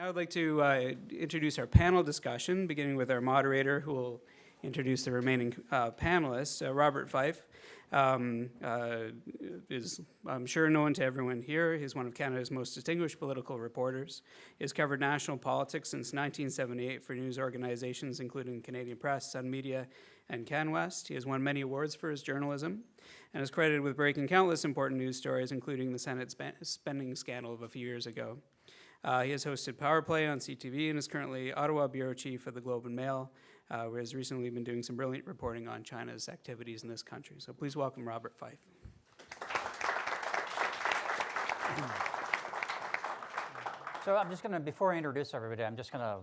I would like to introduce our panel discussion, beginning with our moderator, who will introduce the remaining panelists. Robert Fife is, I'm sure, known to everyone here. He's one of Canada's most distinguished political reporters. He has covered national politics since 1978 for news organizations including Canadian Press, Sun Media, and CanWest. He has won many awards for his journalism and is credited with breaking countless important news stories, including the Senate spending scandal of a few years ago. He has hosted Power Play on CTV and is currently Ottawa Bureau Chief of the Globe and Mail, where he has recently been doing some brilliant reporting on China's activities in this country. So please welcome Robert Fife. So I'm just going to, before I introduce everybody, I'm just going to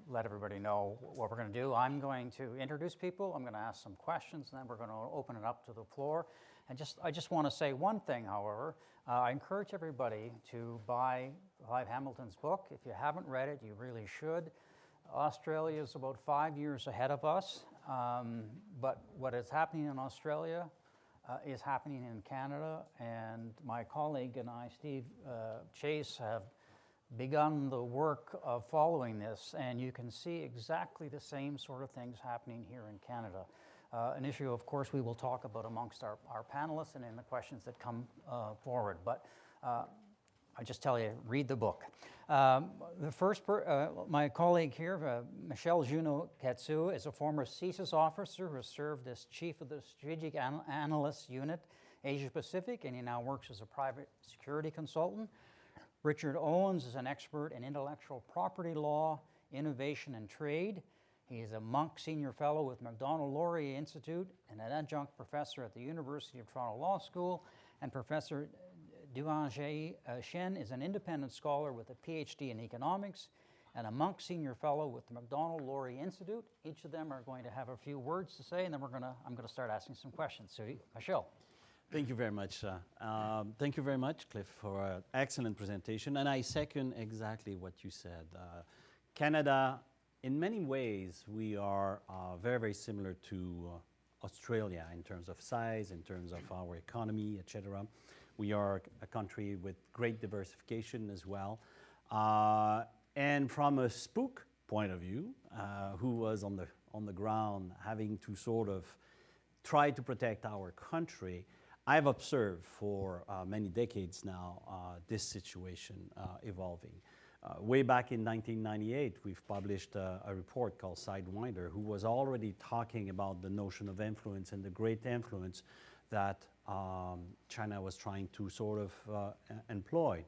let everybody know what we're going to do. I'm going to introduce people, I'm going to ask some questions, and then we're going to open it up to the floor. And I just want to say one thing, however. I encourage everybody to buy Clive Hamilton's book. If you haven't read it, you really should. Australia is about 5 years ahead of us, but what is happening in Australia is happening in Canada, and my colleague and I, Steve Chase, have begun the work of following this, and you can see exactly the same sort of things happening here in Canada. An issue, of course, we will talk about amongst our panelists and in the questions that come forward. But I just tell you, read the book. The first, my colleague here, Michel Juneau-Katsuya, is a former CSIS officer who has served as chief of the Strategic Analysts Unit, Asia Pacific, and he now works as a private security consultant. Richard Owens is an expert in intellectual property law, innovation, and trade. He is a Munk Senior Fellow with Macdonald-Laurier Institute and an adjunct professor at the University of Toronto Law School. And Professor Duanjie Chen is an independent scholar with a PhD in economics and a Munk Senior Fellow with the Macdonald-Laurier Institute. Each of them are going to have a few words to say, and then I'm going to start asking some questions. So, Michel. Thank you very much. Thank you very much, Cliff, for an excellent presentation. And I second exactly what you said. Canada, in many ways, we are very, very similar to Australia in terms of size, in terms of our economy, etc. We are a country with great diversification as well. And from a spook point of view, who was on the ground having to sort of try to protect our country, I've observed for many decades now this situation evolving. Way back in 1998, we've published a report called Sidewinder, who was already talking about the notion of influence and the great influence that China was trying to sort of employ.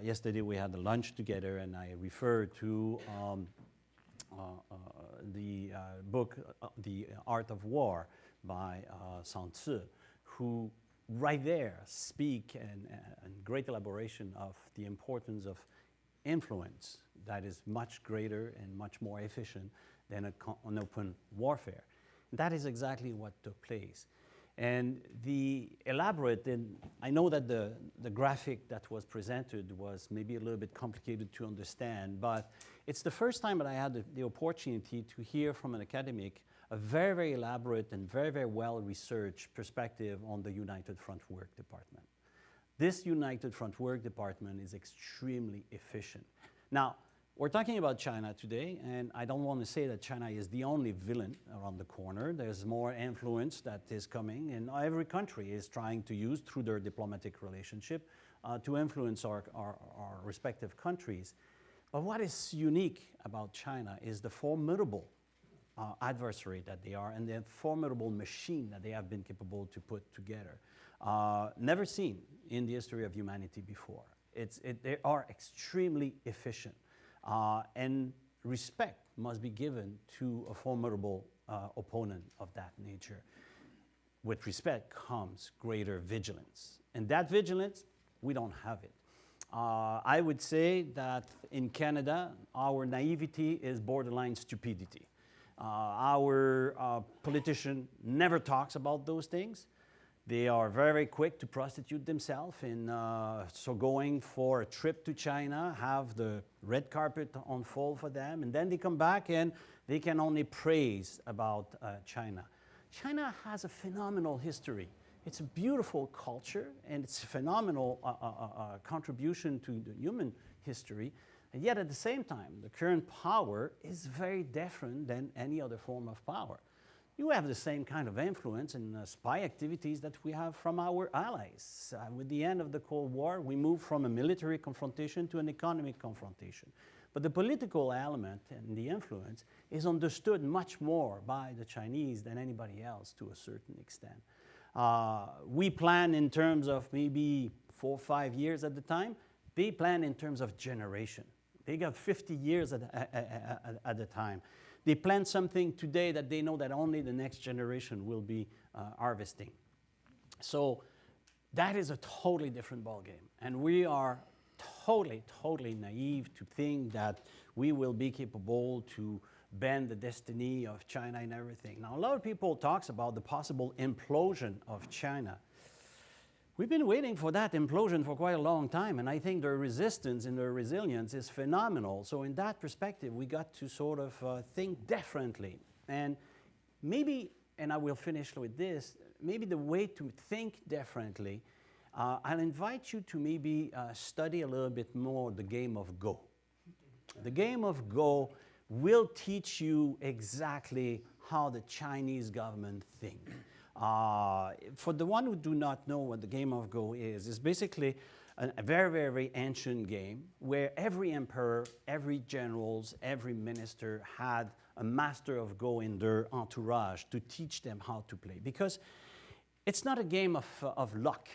Yesterday we had a lunch together, and I referred to the book, The Art of War by Sun Tzu, who right there speak in great elaboration of the importance of influence that is much greater and much more efficient than an open warfare. That is exactly what took place. And the elaborate, and I know that the graphic that was presented was maybe a little bit complicated to understand, but it's the first time that I had the opportunity to hear from an academic a very, very elaborate and very, very well-researched perspective on the United Front Work Department. This United Front Work Department is extremely efficient. Now, we're talking about China today, and I don't want to say that China is the only villain around the corner. There's more influence that is coming, and every country is trying to use, through their diplomatic relationship, to influence our respective countries. But what is unique about China is the formidable adversary that they are, and the formidable machine that they have been capable to put together. Never seen in the history of humanity before. They are extremely efficient, and respect must be given to a formidable opponent of that nature. With respect comes greater vigilance, and that vigilance, we don't have it. I would say that in Canada, our naivety is borderline stupidity. Our politician never talks about those things. They are very quick to prostitute themselves, and so going for a trip to China, have the red carpet unfold for them, and then they come back and they can only praise about China. China has a phenomenal history. It's a beautiful culture, and it's a phenomenal contribution to the human history. And yet at the same time, the current power is very different than any other form of power. You have the same kind of influence in spy activities that we have from our allies. With the end of the Cold War, we moved from a military confrontation to an economic confrontation. But the political element and the influence is understood much more by the Chinese than anybody else to a certain extent. We plan in terms of maybe 4 or 5 years at the time. They plan in terms of generation. They got 50 years at a time. They plan something today that they know that only the next generation will be harvesting. So that is a totally different ballgame. And we are totally naive to think that we will be capable to bend the destiny of China and everything. Now, a lot of people talk about the possible implosion of China. We've been waiting for that implosion for quite a long time, and I think their resistance and their resilience is phenomenal. So in that perspective, we got to sort of think differently. And maybe, and I will finish with this, maybe the way to think differently, I'll invite you to maybe study a little bit more the game of Go. The game of Go will teach you exactly how the Chinese government thinks. For the one who do not know what the game of Go is, it's basically a very ancient game where every emperor, every generals, every minister had a master of Go in their entourage to teach them how to play. Because it's not a game of luck.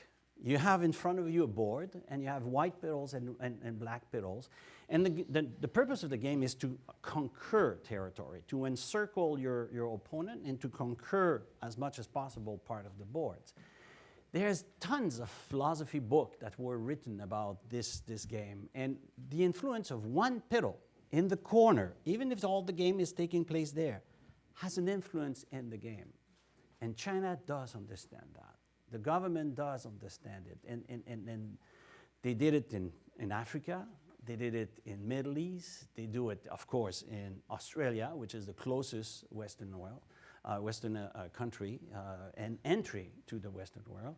You have in front of you a board, and you have white petals and black petals. And the purpose of the game is to conquer territory, to encircle your opponent and to conquer as much as possible part of the boards. There's tons of philosophy books that were written about this game. And the influence of one petal in the corner, even if all the game is taking place there, has an influence in the game. And China does understand that. The government does understand it, and they did it in Africa, they did it in Middle East, they do it, of course, in Australia, which is the closest Western world, country and entry to the Western world.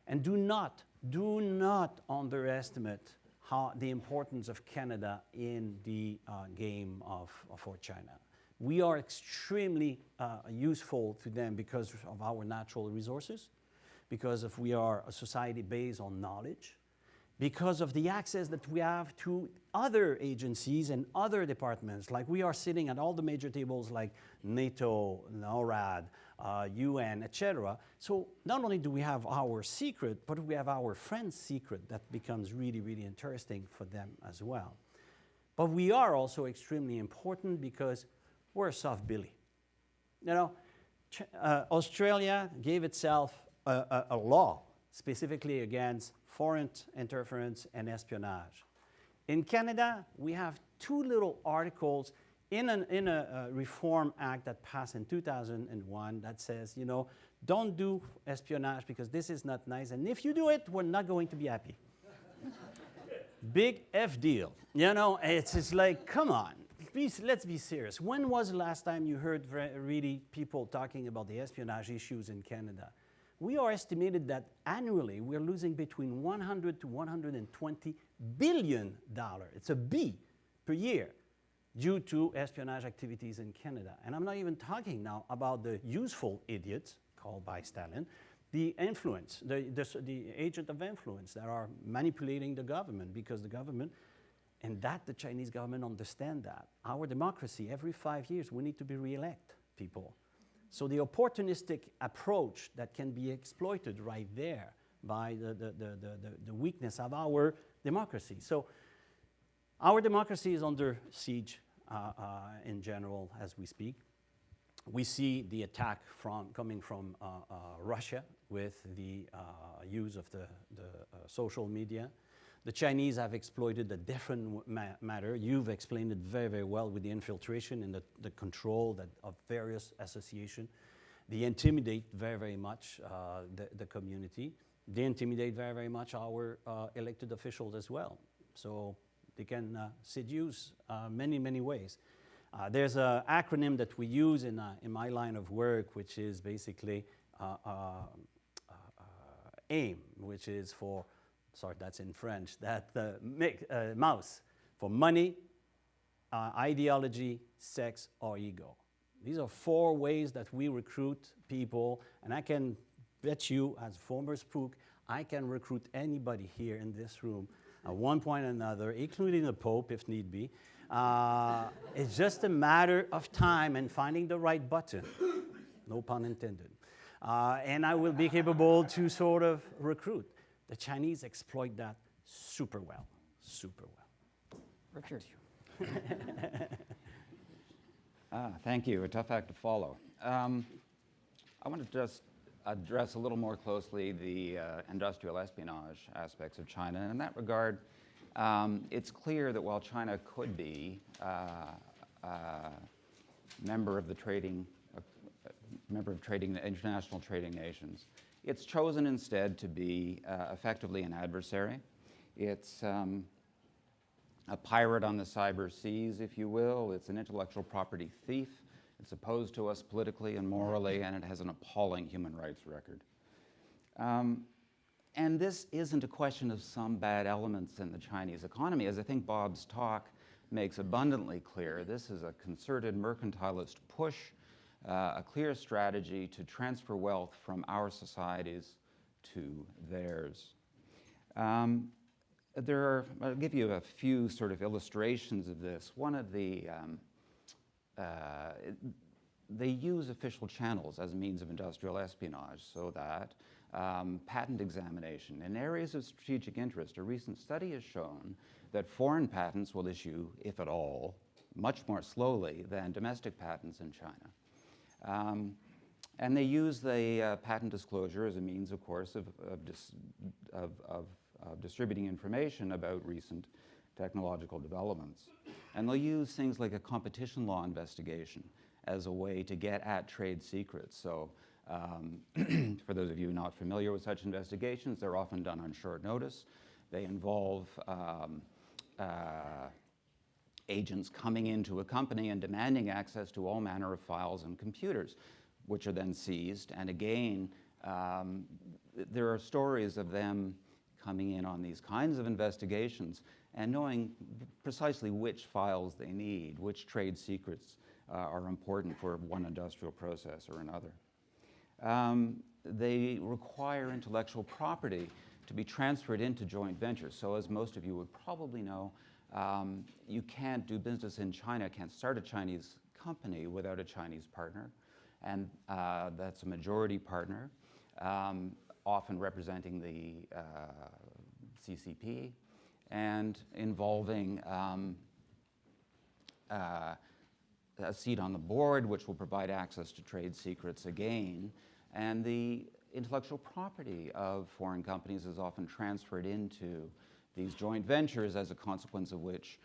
And do not underestimate the importance of Canada in the game for China. We are extremely useful to them because of our natural resources, because we are a society based on knowledge, because of the access that we have to other agencies and other departments. Like we are sitting at all the major tables like NATO, NORAD, UN, etc. So not only do we have our secret, but we have our friend's secret that becomes really interesting for them as well. But we are also extremely important because we're soft Billy. You know, Australia gave itself a law specifically against foreign interference and espionage. In Canada, we have 2 little articles in a Reform Act that passed in 2001 that says, you know, don't do espionage because this is not nice, and if you do it, we're not going to be happy. Big F deal. You know, it's just like, come on. Please, let's be serious. When was the last time you heard really people talking about the espionage issues in Canada? We are estimated that annually we're losing between $100 to $120 billion. It's a B per year due to espionage activities in Canada. And I'm not even talking now about the useful idiots, called by Stalin, the influence, the agent of influence that are manipulating the government, because the government, and that the Chinese government understand that. Our democracy, every 5 years, we need to be re-elect people. So the opportunistic approach that can be exploited right there by the weakness of our democracy. So our democracy is under siege in general as we speak. We see the attack coming from Russia with the use of the social media. The Chinese have exploited a different matter. You've explained it very well with the infiltration and the control of various associations. They intimidate very much the community. They intimidate very much our elected officials as well. So they can seduce many ways. There's an acronym that we use in my line of work, which is basically AIM, which is for, sorry, that's in French, that mouse, for money, ideology, sex, or ego. These are 4 ways that we recruit people, and I can bet you, as former spook, I can recruit anybody here in this room at one point or another, including the Pope if need be. It's just a matter of time and finding the right button, no pun intended. And I will be capable to sort of recruit. The Chinese exploit that super well, super well. Richard. Thank you. A tough act to follow. I want to just address a little more closely the industrial espionage aspects of China. And in that regard, it's clear that while China could be a member of the international trading nations, it's chosen instead to be effectively an adversary. It's a pirate on the cyber seas, if you will. It's an intellectual property thief. It's opposed to us politically and morally, and it has an appalling human rights record. And this isn't a question of some bad elements in the Chinese economy. As I think Bob's talk makes abundantly clear, this is a concerted mercantilist push, a clear strategy to transfer wealth from our societies to theirs. I'll give you a few sort of illustrations of this. One of the, they use official channels as a means of industrial espionage so that patent examination in areas of strategic interest, a recent study has shown that foreign patents will issue, if at all, much more slowly than domestic patents in China. And they use the patent disclosure as a means, of course, of distributing information about recent technological developments. And they'll use things like a competition law investigation as a way to get at trade secrets. So for those of you not familiar with such investigations, they're often done on short notice. They involve agents coming into a company and demanding access to all manner of files and computers, which are then seized. And again, there are stories of them coming in on these kinds of investigations and knowing precisely which files they need, which trade secrets are important for one industrial process or another. They require intellectual property to be transferred into joint ventures. So as most of you would probably know, you can't do business in China, can't start a Chinese company without a Chinese partner. And that's a majority partner, often representing the CCP, and involving a seat on the board, which will provide access to trade secrets again. And the intellectual property of foreign companies is often transferred into these joint ventures, as a consequence of which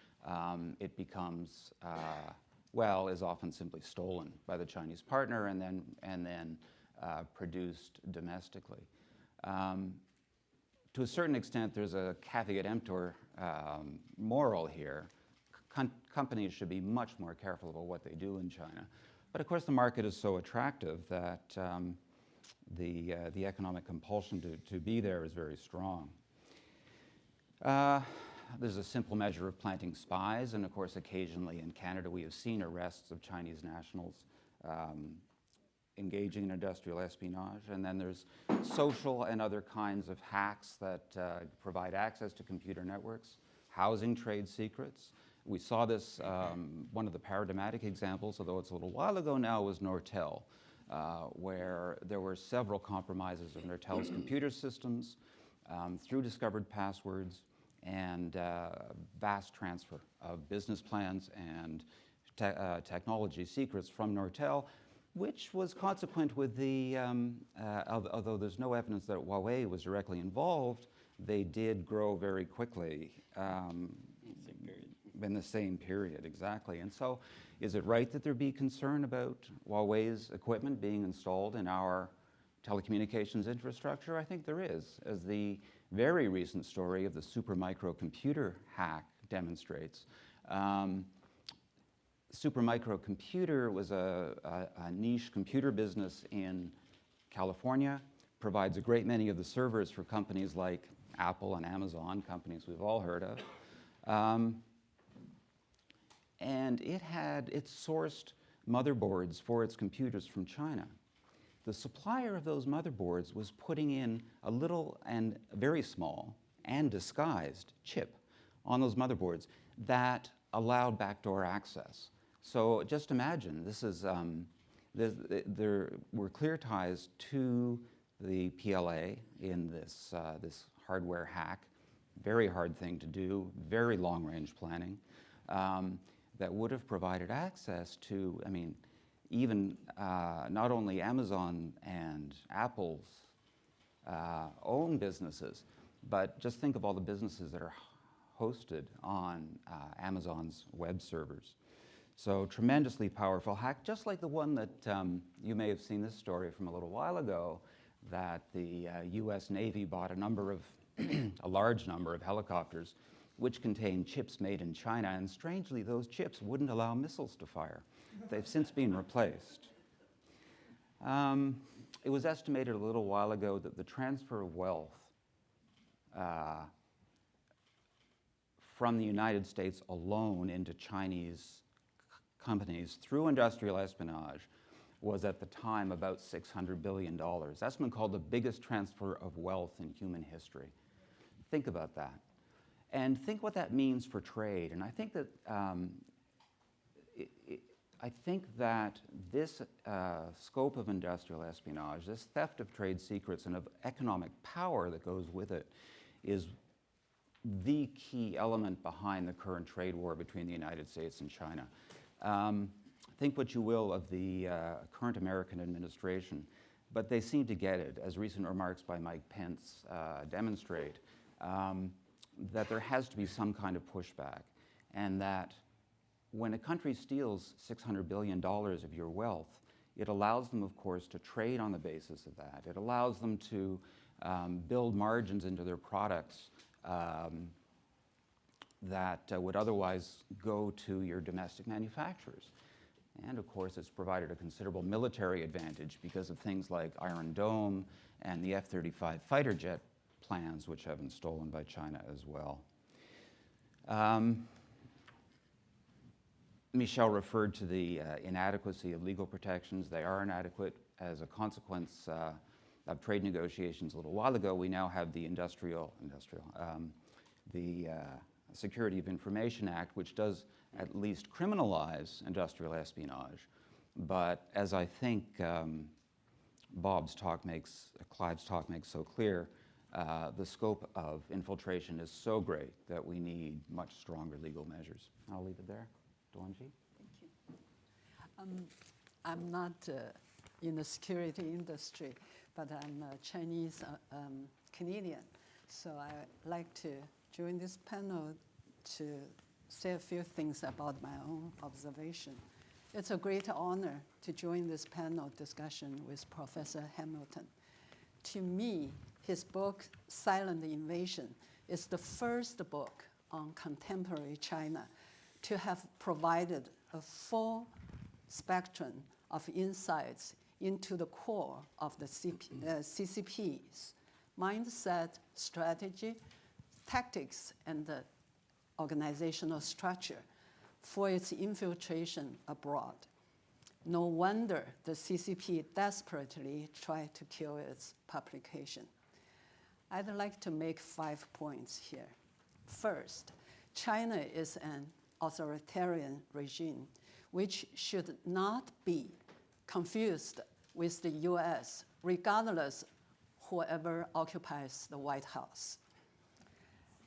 it becomes, well, is often simply stolen by the Chinese partner and then produced domestically. To a certain extent, there's a caveat emptor moral here. Companies should be much more careful about what they do in China. But of course, the market is so attractive that the economic compulsion to be there is very strong. There's a simple measure of planting spies, and of course, occasionally in Canada, we have seen arrests of Chinese nationals engaging in industrial espionage. And then there's social and other kinds of hacks that provide access to computer networks, housing trade secrets. We saw this, one of the paradigmatic examples, although it's a little while ago now, was Nortel, where there were several compromises of Nortel's computer systems through discovered passwords and vast transfer of business plans and technology secrets from Nortel, which was consequent with the, although there's no evidence that Huawei was directly involved, they did grow very quickly. In the same period, exactly. And so is it right that there be concern about Huawei's equipment being installed in our telecommunications infrastructure? I think there is, as the very recent story of the supermicrocomputer hack demonstrates. Supermicrocomputer was a niche computer business in California, provides a great many of the servers for companies like Apple and Amazon, companies we've all heard of. and it sourced motherboards for its computers from China. The supplier of those motherboards was putting in a little and very small and disguised chip on those motherboards that allowed backdoor access. So just imagine, there were clear ties to the PLA in this hardware hack. Very hard thing to do, very long-range planning, that would have provided access to, I mean, even not only Amazon and Apple's own businesses, but just think of all the businesses that are hosted on Amazon's web servers. So tremendously powerful hack, just like the one that you may have seen this story from a little while ago, that the US Navy bought a large number of helicopters which contained chips made in China, and strangely those chips wouldn't allow missiles to fire. They've since been replaced. It was estimated a little while ago that the transfer of wealth from the United States alone into Chinese companies through industrial espionage was at the time about $600 billion. That's been called the biggest transfer of wealth in human history. Think about that. And think what that means for trade. And I think that this scope of industrial espionage, this theft of trade secrets and of economic power that goes with it, is the key element behind the current trade war between the United States and China. Think what you will of the current American administration, but they seem to get it, as recent remarks by Mike Pence demonstrate, that there has to be some kind of pushback, and that when a country steals $600 billion of your wealth, it allows them, of course, to trade on the basis of that. It allows them to build margins into their products that would otherwise go to your domestic manufacturers. And of course, it's provided a considerable military advantage because of things like Iron Dome and the F-35 fighter jet plans, which have been stolen by China as well. Michel referred to the inadequacy of legal protections. They are inadequate as a consequence of trade negotiations a little while ago. We now have the Security of Information Act, which does at least criminalize industrial espionage. But as I think Clive's talk makes so clear, the scope of infiltration is so great that we need much stronger legal measures. I'll leave it there. Duanjie? Thank you. I'm not in the security industry, but I'm a Chinese Canadian. So I like to join this panel to say a few things about my own observation. It's a great honor to join this panel discussion with Professor Hamilton. To me, his book, Silent Invasion, is the first book on contemporary China to have provided a full spectrum of insights into the core of the CCP's mindset, strategy, tactics, and the organizational structure for its infiltration abroad. No wonder the CCP desperately tried to kill its publication. I'd like to make 5 points here. First, China is an authoritarian regime which should not be confused with the US, regardless whoever occupies the White House.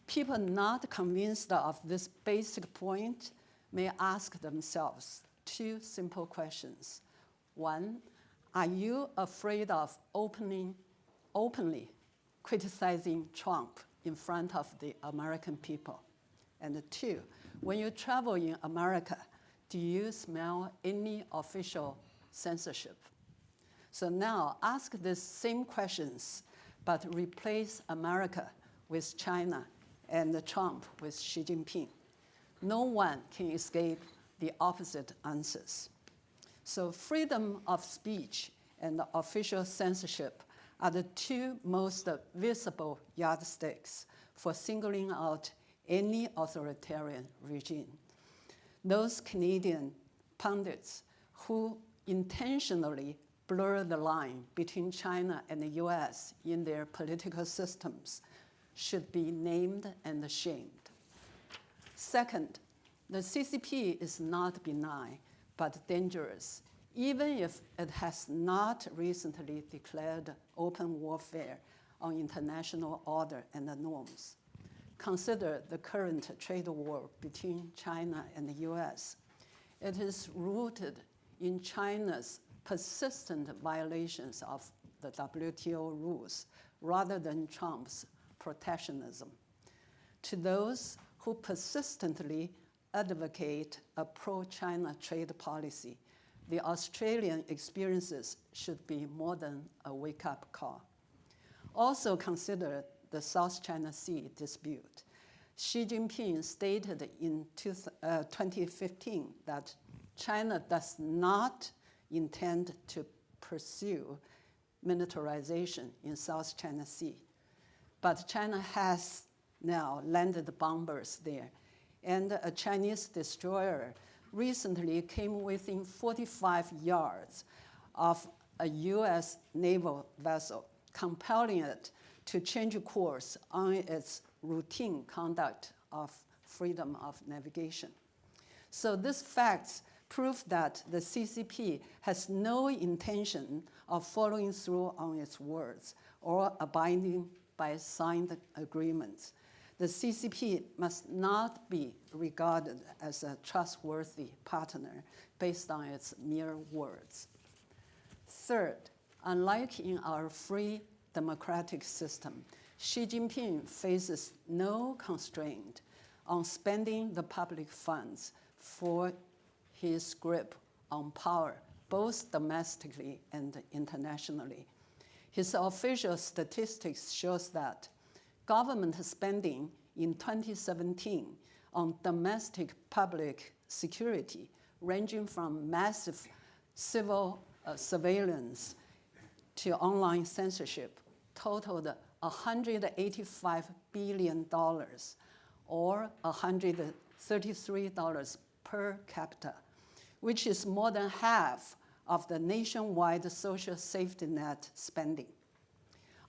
People not convinced of this basic point may ask themselves 2 simple questions. 1, are you afraid of openly criticizing Trump in front of the American people? And 2, when you travel in America, do you smell any official censorship? So now ask these same questions, but replace America with China and Trump with Xi Jinping. No one can escape the opposite answers. So freedom of speech and official censorship are the 2 most visible yardsticks for singling out any authoritarian regime. those Canadian pundits who intentionally blur the line between China and the US in their political systems should be named and shamed. Second, the CCP is not benign, but dangerous, even if it has not recently declared open warfare on international order and the norms. Consider the current trade war between China and the US. It is rooted in China's persistent violations of the WTO rules rather than Trump's protectionism. To those who persistently advocate a pro-China trade policy, the Australian experiences should be more than a wake-up call. Also consider the South China Sea dispute. Xi Jinping stated in 2015 that China does not intend to pursue militarization in South China Sea. But China has now landed bombers there, and a Chinese destroyer recently came within 45 yards of a US naval vessel, compelling it to change course on its routine conduct of freedom of navigation. So these facts prove that the CCP has no intention of following through on its words or abiding by signed agreements. The CCP must not be regarded as a trustworthy partner based on its mere words. Third, unlike in our free democratic system, Xi Jinping faces no constraint on spending the public funds for his grip on power, both domestically and internationally. His official statistics shows that government spending in 2017 on domestic public security, ranging from massive civil surveillance to online censorship, totaled $185 billion, or $133 per capita, which is more than half of the nationwide social safety net spending.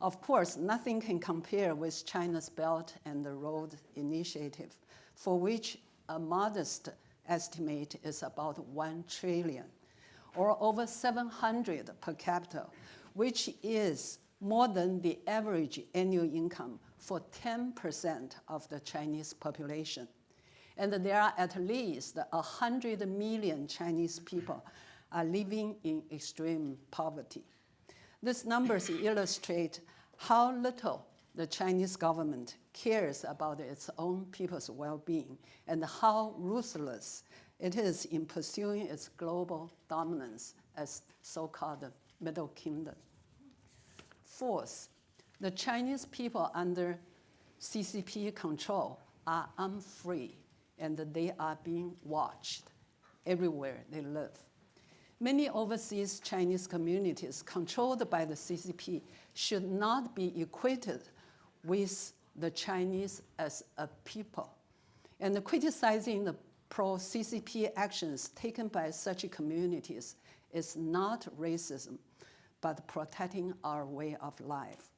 Of course, nothing can compare with China's Belt and Road Initiative, for which a modest estimate is about 1 trillion, or over 700 per capita, which is more than the average annual income for 10% of the Chinese population. And there are at least 100 million Chinese people are living in extreme poverty. These numbers illustrate how little the Chinese government cares about its own people's well-being and how ruthless it is in pursuing its global dominance as so-called Middle Kingdom. Fourth, the Chinese people under CCP control are unfree, and they are being watched everywhere they live. Many overseas Chinese communities controlled by the CCP should not be equated with the Chinese as a people. And criticizing the pro-CCP actions taken by such communities is not racism, but protecting our way of life.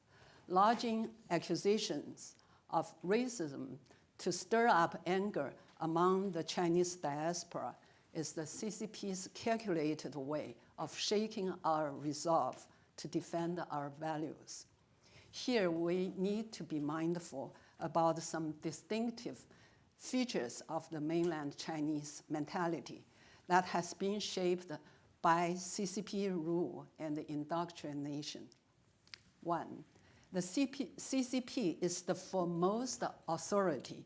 Lodging accusations of racism to stir up anger among the Chinese diaspora is the CCP's calculated way of shaking our resolve to defend our values. Here we need to be mindful about some distinctive features of the mainland Chinese mentality that has been shaped by CCP rule and indoctrination. One, the CCP is the foremost authority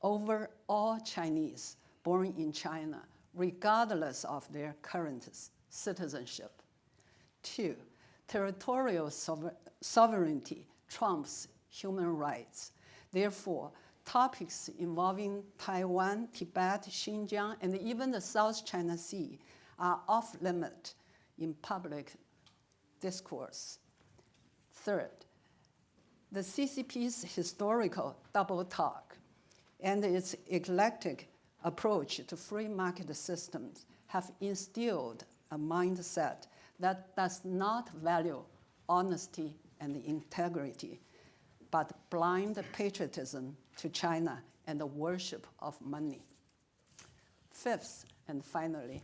over all Chinese born in China, regardless of their current citizenship. Two, territorial sovereignty trumps human rights. Therefore, topics involving Taiwan, Tibet, Xinjiang, and even the South China Sea are off limit in public discourse. Third, the CCP's historical double talk and its eclectic approach to free market systems have instilled a mindset that does not value honesty and integrity, but blind patriotism to China and the worship of money. Fifth, and finally,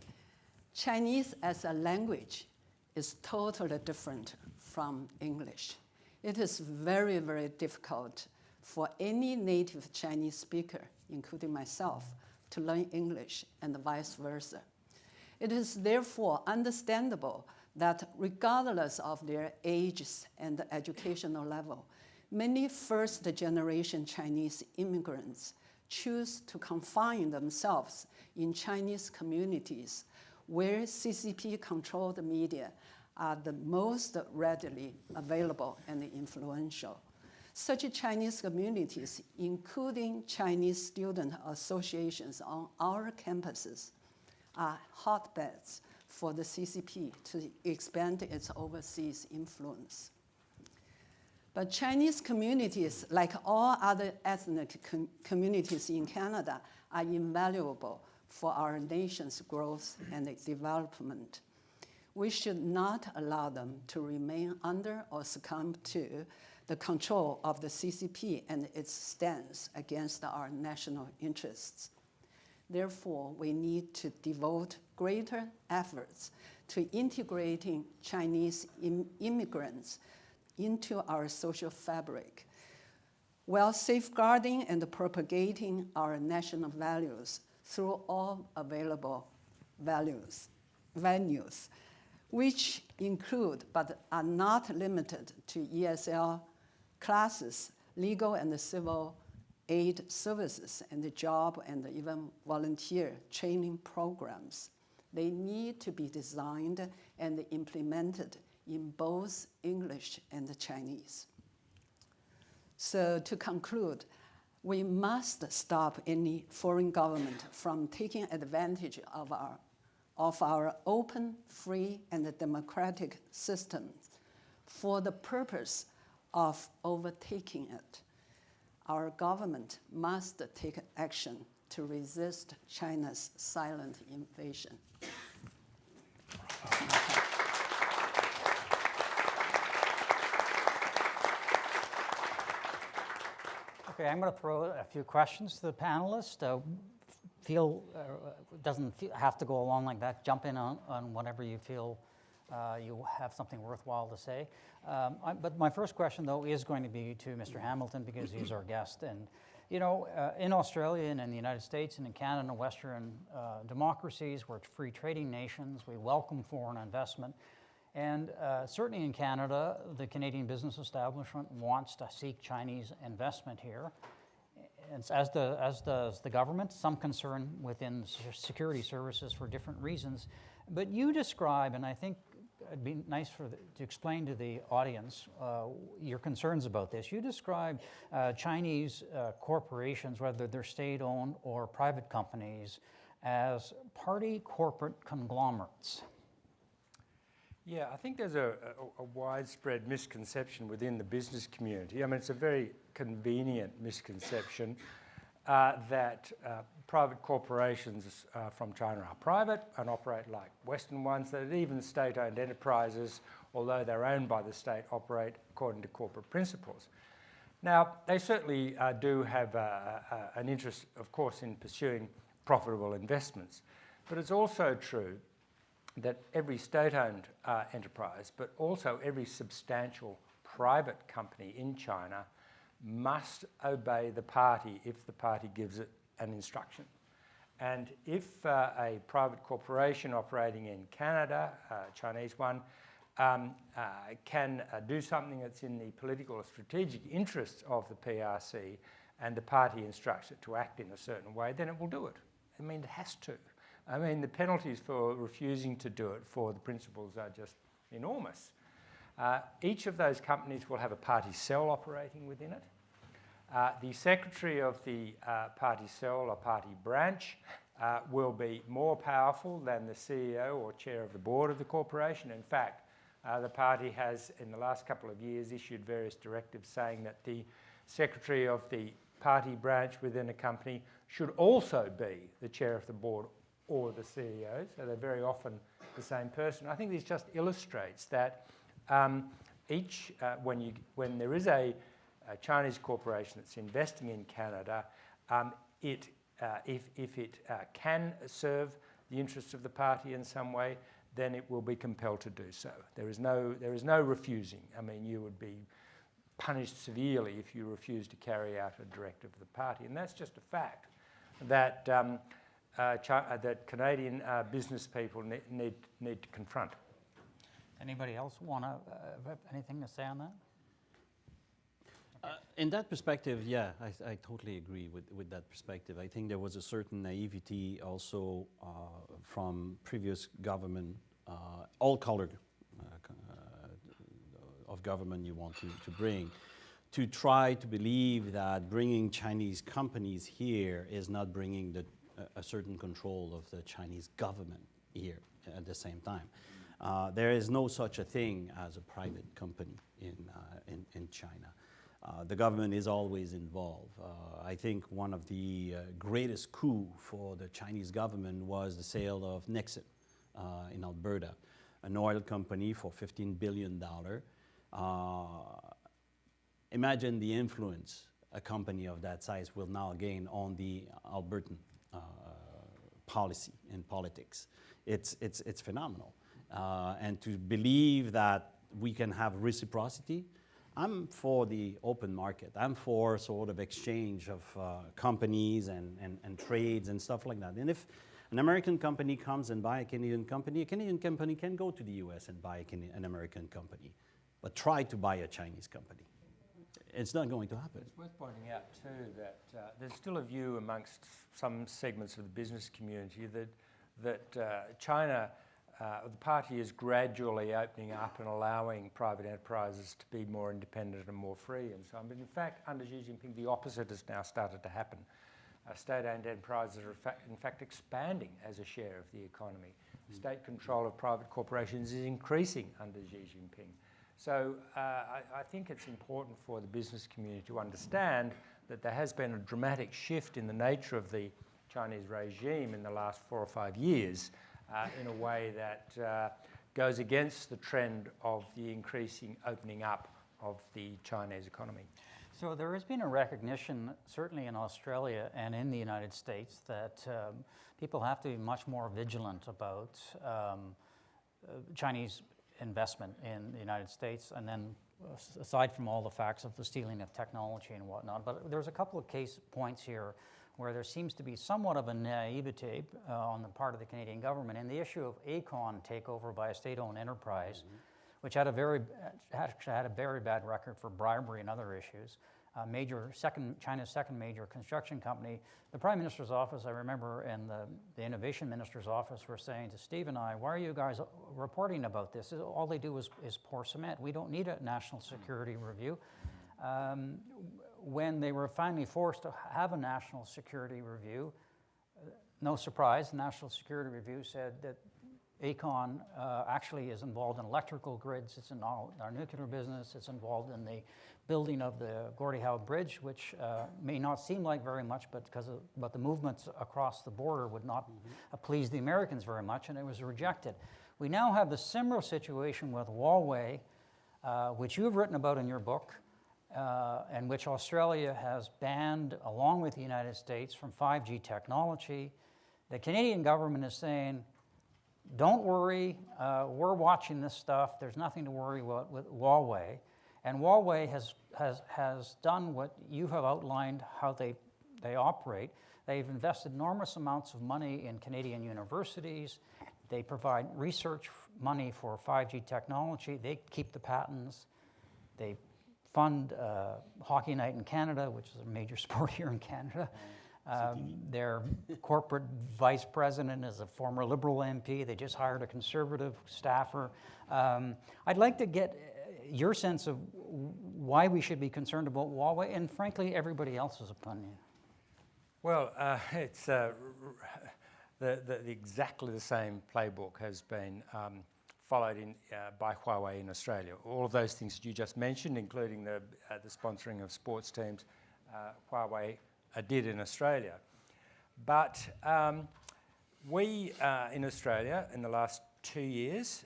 Chinese as a language is totally different from English. It is very, very difficult for any native Chinese speaker, including myself, to learn English and vice versa. It is therefore understandable that regardless of their ages and educational level, many first-generation Chinese immigrants choose to confine themselves in Chinese communities where CCP-controlled media are the most readily available and influential. Such Chinese communities, including Chinese student associations on our campuses, are hotbeds for the CCP to expand its overseas influence. But Chinese communities, like all other ethnic communities in Canada, are invaluable for our nation's growth and development. We should not allow them to remain under or succumb to the control of the CCP and its stance against our national interests. Therefore, we need to devote greater efforts to integrating Chinese immigrants into our social fabric, while safeguarding and propagating our national values through all available venues, which include but are not limited to ESL classes, legal and civil aid services, and the job and even volunteer training programs. They need to be designed and implemented in both English and Chinese. So to conclude, we must stop any foreign government from taking advantage of our open, free, and democratic systems for the purpose of overtaking it. Our government must take action to resist China's silent invasion. Okay, I'm going to throw a few questions to the panelists. Doesn't have to go along like that. Jump in on whatever you feel you have something worthwhile to say. But my first question, though, is going to be to Mr. Hamilton, because he's our guest. And, you know, in Australia and in the United States and in Canada and Western democracies, we're free trading nations. We welcome foreign investment. And certainly in Canada, the Canadian business establishment wants to seek Chinese investment here, and as does the government. Some concern within security services for different reasons. But you describe, and I think it'd be nice to explain to the audience your concerns about this. You describe Chinese corporations, whether they're state-owned or private companies, as party corporate conglomerates. Yeah, I think there's a widespread misconception within the business community. I mean, it's a very convenient misconception that private corporations from China are private and operate like Western ones, that even state-owned enterprises, although they're owned by the state, operate according to corporate principles. Now, they certainly do have an interest, of course, in pursuing profitable investments, but it's also true that every state-owned enterprise, but also every substantial private company in China, must obey the party if the party gives it an instruction. And if a private corporation operating in Canada, a Chinese one, can do something that's in the political or strategic interests of the PRC, and the party instructs it to act in a certain way, then it will do it. I mean, it has to. I mean, the penalties for refusing to do it for the principles are just enormous. Each of those companies will have a party cell operating within it. The secretary of the party cell or party branch will be more powerful than the CEO or chair of the board of the corporation. In fact, the party has, in the last couple of years, issued various directives saying that the secretary of the party branch within a company should also be the chair of the board or the CEO, so they're very often the same person. I think this just illustrates that when there is a Chinese corporation that's investing in Canada, if it can serve the interests of the party in some way, then it will be compelled to do so. There is no refusing. I mean, you would be punished severely if you refuse to carry out a directive of the party, and that's just a fact that that Canadian business people need to confront. Anybody else want to have anything to say on that? In that perspective, yeah, I totally agree with that perspective. I think there was a certain naivety also from previous government, all color of government you want to bring, to try to believe that bringing Chinese companies here is not bringing a certain control of the Chinese government here at the same time. There is no such a thing as a private company in China. The government is always involved. I think one of the greatest coups for the Chinese government was the sale of Nixon in Alberta, an oil company for $15 billion. Imagine the influence a company of that size will now gain on the Albertan policy and politics. It's phenomenal. And to believe that we can have reciprocity, I'm for the open market. I'm for sort of exchange of companies and trades and stuff like that. And if an American company comes and buy a Canadian company can go to the US and buy an American company, but try to buy a Chinese company. It's not going to happen. It's worth pointing out too that there's still a view amongst some segments of the business community that China, the party is gradually opening up and allowing private enterprises to be more independent and more free and so on. But in fact, under Xi Jinping, the opposite has now started to happen. State-owned enterprises are in fact expanding as a share of the economy. State control of private corporations is increasing under Xi Jinping. So I think it's important for the business community to understand that there has been a dramatic shift in the nature of the Chinese regime in the last 4 or 5 years in a way that goes against the trend of the increasing opening up of the Chinese economy. So there has been a recognition, certainly in Australia and in the United States, that people have to be much more vigilant about Chinese investment in the United States, and then aside from all the facts of the stealing of technology and whatnot. But there's a couple of case points here where there seems to be somewhat of a naivete on the part of the Canadian government in the issue of Aecon takeover by a state-owned enterprise, which had a very bad record for bribery and other issues. China's second major construction company. The Prime Minister's office, I remember, and the Innovation Minister's office were saying to Steve and I, why are you guys reporting about this? All they do is pour cement. We don't need a national security review. When they were finally forced to have a national security review, no surprise, the National Security Review said that Aecon actually is involved in electrical grids, it's in our nuclear business, it's involved in the building of the Gordie Howe Bridge, which may not seem like very much, but the movements across the border would not please the Americans very much, and it was rejected. We now have the similar situation with Huawei, which you have written about in your book, and which Australia has banned, along with the United States, from 5G technology. The Canadian government is saying, don't worry, we're watching this stuff. There's nothing to worry about with Huawei. And Huawei has done what you have outlined, how they operate. They've invested enormous amounts of money in Canadian universities. They provide research money for 5G technology. They keep the patents. They fund Hockey Night in Canada, which is a major sport here in Canada. Their corporate vice president is a former Liberal MP. They just hired a Conservative staffer. I'd like to get your sense of why we should be concerned about Huawei and, frankly, everybody else's opinion. Well, it's exactly the same playbook has been followed by Huawei in Australia. All of those things that you just mentioned, including the sponsoring of sports teams, Huawei did in Australia. But we in Australia, in the last 2 years,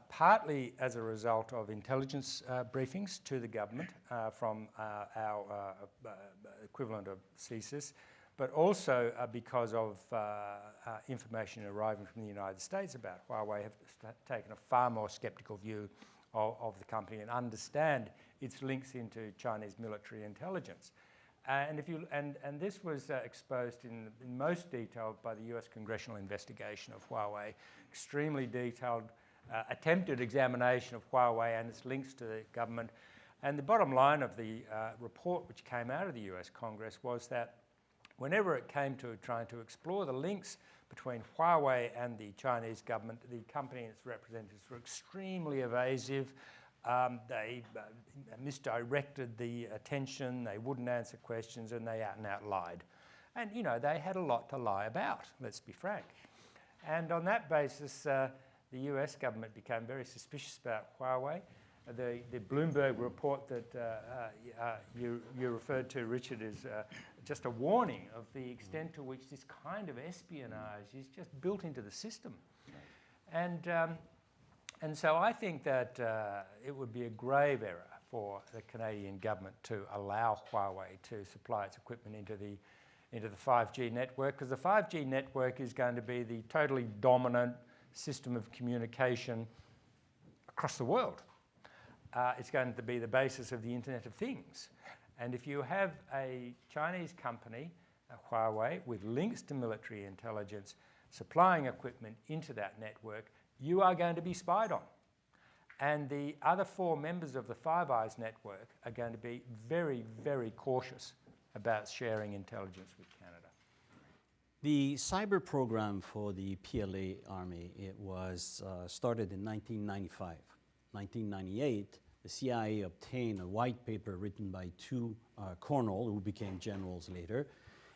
partly as a result of intelligence briefings to the government from our equivalent of CSIS, but also because of information arriving from the United States about Huawei, have taken a far more sceptical view of the company and understand its links into Chinese military intelligence. And this was exposed in most detail by the US congressional investigation of Huawei, extremely detailed attempted examination of Huawei and its links to the government. And the bottom line of the report which came out of the US Congress was that whenever it came to trying to explore the links between Huawei and the Chinese government, the company and its representatives were extremely evasive. They misdirected the attention, they wouldn't answer questions, and they out and out lied. And, you know, they had a lot to lie about, let's be frank. And on that basis, the US government became very suspicious about Huawei. The Bloomberg report that you referred to, Richard, is just a warning of the extent to which this kind of espionage is just built into the system. And so I think that it would be a grave error for the Canadian government to allow Huawei to supply its equipment into the 5G network, because the 5G network is going to be the totally dominant system of communication across the world. It's going to be the basis of the Internet of Things. And if you have a Chinese company, Huawei, with links to military intelligence, supplying equipment into that network, you are going to be spied on. And the other 4 members of the Five Eyes network are going to be very, very cautious about sharing intelligence with Canada. The cyber program for the PLA Army, it was started in 1995. 1998, the CIA obtained a white paper written by 2 colonels who became generals later.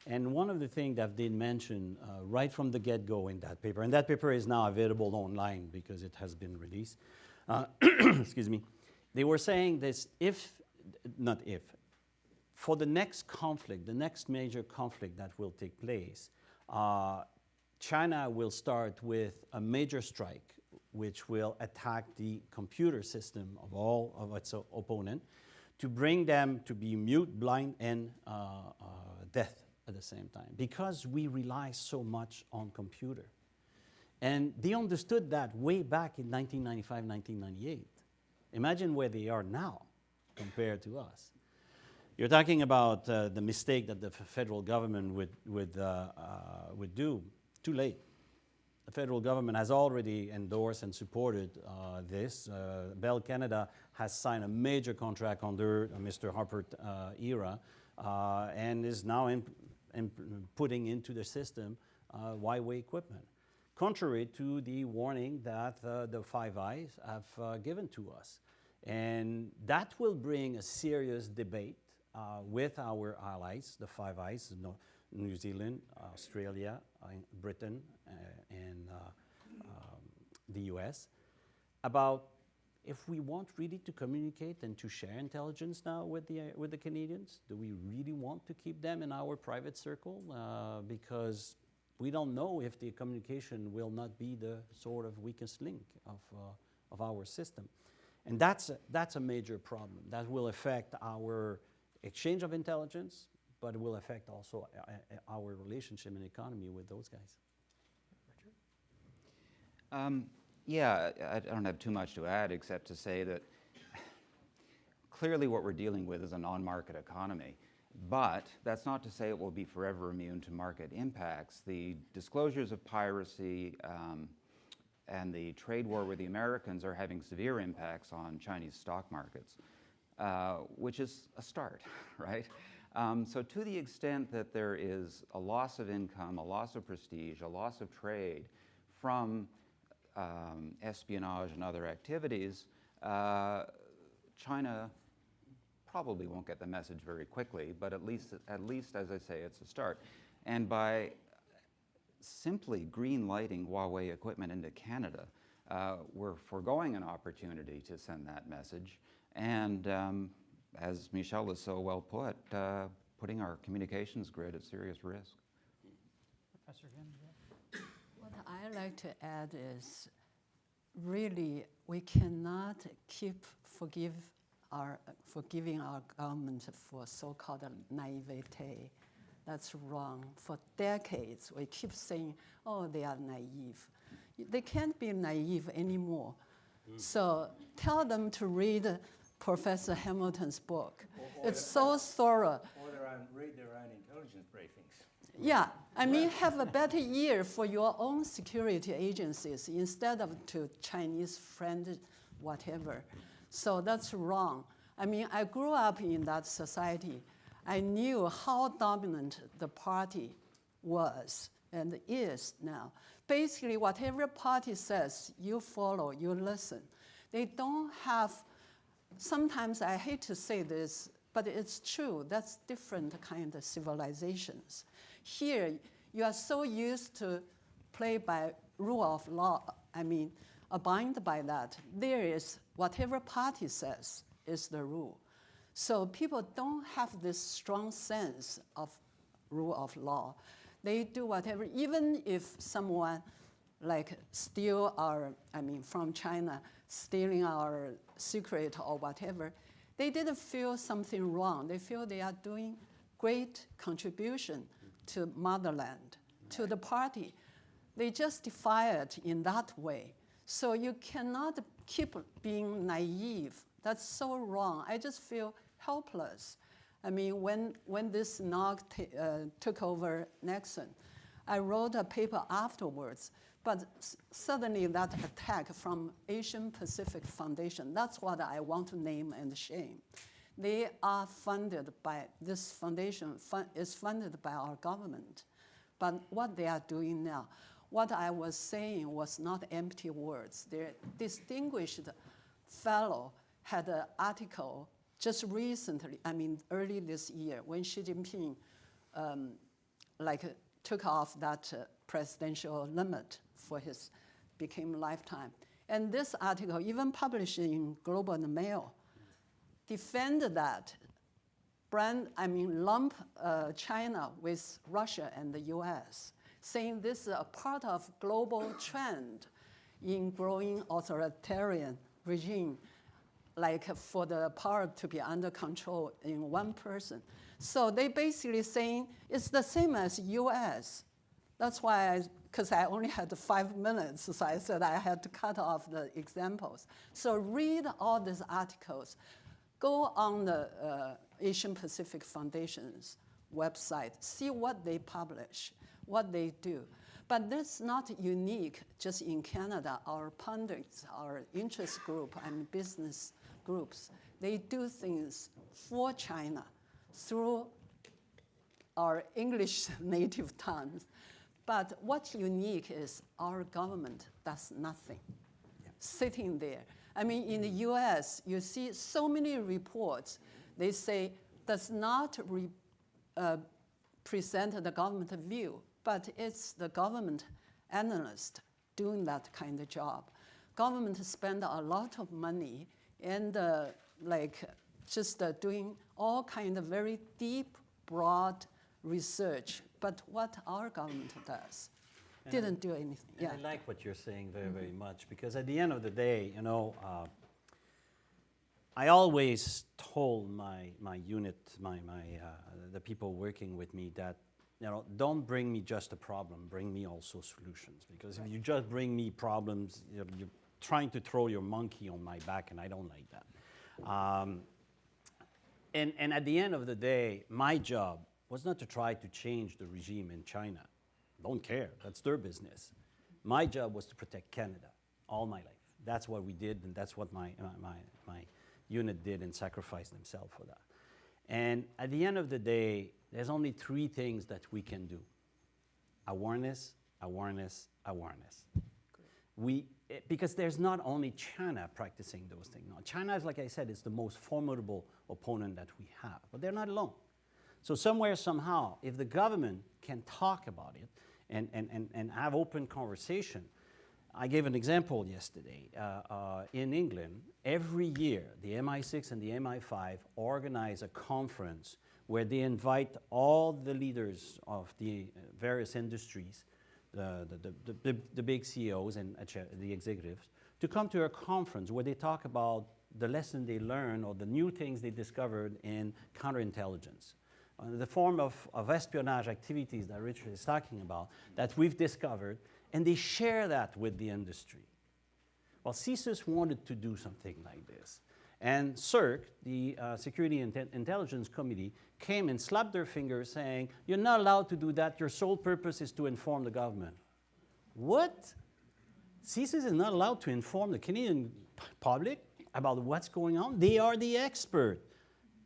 And one of the things that they mentioned right from the get-go in that paper, and that paper is now available online because it has been released, excuse me, they were saying this, for the next conflict, the next major conflict that will take place, China will start with a major strike which will attack the computer system of all of its opponents to bring them to be mute, blind, and deaf at the same time, because we rely so much on computer. And they understood that way back in 1995, 1998. Imagine where they are now compared to us. You're talking about the mistake that the federal government would do. Too late. The federal government has already endorsed and supported this. Bell Canada has signed a major contract under Mr. Harper era and is now putting into the system Huawei equipment, contrary to the warning that the Five Eyes have given to us. And that will bring a serious debate with our allies, the Five Eyes, New Zealand, Australia, Britain, and the US, about if we want really to communicate and to share intelligence now with the Canadians. Do we really want to keep them in our private circle? Because we don't know if the communication will not be the sort of weakest link of our system. And that's a major problem. That will affect our exchange of intelligence, but it will affect also our relationship and economy with those guys. Yeah, I don't have too much to add except to say that clearly what we're dealing with is a non-market economy. But that's not to say it will be forever immune to market impacts. The disclosures of piracy and the trade war with the Americans are having severe impacts on Chinese stock markets, which is a start, right? So to the extent that there is a loss of income, a loss of prestige, a loss of trade from espionage and other activities, China probably won't get the message very quickly, but at least, as I say, it's a start. And by simply green lighting Huawei equipment into Canada, we're foregoing an opportunity to send that message. And as Michel has so well put, putting our communications grid at serious risk. Professor Chen? What I like to add is really we cannot keep forgiving our government for so-called naivete. That's wrong. For decades, we keep saying, oh, they are naive. They can't be naive anymore. So tell them to read Professor Hamilton's book. It's so thorough. Or read their own intelligence briefings. Yeah, I mean, have a better ear for your own security agencies instead of to Chinese friend, whatever. So that's wrong. I mean, I grew up in that society. I knew how dominant the party was and is now. Basically, whatever party says, you follow, you listen. They don't have, sometimes I hate to say this, but it's true, that's different kind of civilizations. Here, you are so used to play by rule of law, I mean, abide by that. There is, whatever party says is the rule. So people don't have this strong sense of rule of law. They do whatever, even if someone like steal our, I mean, from China, stealing our secret or whatever, they didn't feel something wrong. They feel they are doing great contribution to motherland, to the party. They justify it in that way. So you cannot keep being naive. That's so wrong. I just feel helpless. I mean, when this knock took over Nixon, I wrote a paper afterwards, but suddenly that attack from Asian Pacific Foundation, that's what I want to name and shame. They are funded by, this foundation is funded by our government. But what they are doing now, what I was saying was not empty words. Their distinguished fellow had an article just recently, I mean, early this year, when Xi Jinping took off that presidential limit for his, became lifetime. And this article, even published in Globe and Mail, defended that lump China with Russia and the US, saying this is a part of global trend in growing authoritarian regime, like for the power to be under control in one person. So they basically saying it's the same as US. That's why, because I only had 5 minutes, so I said I had to cut off the examples. So read all these articles. Go on the Asian Pacific Foundation's website, see what they publish, what they do. But that's not unique just in Canada. Our pundits, our interest group and business groups, they do things for China through our English native tongues. But what's unique is our government does nothing, sitting there. I mean, in the US, you see so many reports, they say, does not present the government view, but it's the government analyst doing that kind of job. Government spend a lot of money and doing all kind of very deep, broad research. But what our government does, didn't do anything. Yeah. I like what you're saying very, very much, because at the end of the day, you know, I always told my unit, the people working with me that, you know, don't bring me just a problem, bring me also solutions. Because if you just bring me problems, you're trying to throw your monkey on my back, and I don't like that. And at the end of the day, my job was not to try to change the regime in China. Don't care, that's their business. My job was to protect Canada all my life. That's what we did, and that's what my unit did, and sacrificed themselves for that. And at the end of the day, there's only 3 things that we can do. Awareness, awareness, awareness. Because there's not only China practicing those things. No, China, like I said, is the most formidable opponent that we have, but they're not alone. So somewhere, somehow, if the government can talk about it and have open conversation, I gave an example yesterday. In England, every year, the MI6 and the MI5 organize a conference where they invite all the leaders of the various industries, the big CEOs and the executives, to come to a conference where they talk about the lesson they learned or the new things they discovered in counterintelligence. The form of espionage activities that Richard is talking about that we've discovered, and they share that with the industry. Well, CSIS wanted to do something like this. And CERC, the Security and Intelligence Committee, came and slapped their fingers saying, you're not allowed to do that, your sole purpose is to inform the government. What? CSIS is not allowed to inform the Canadian public about what's going on? They are the expert.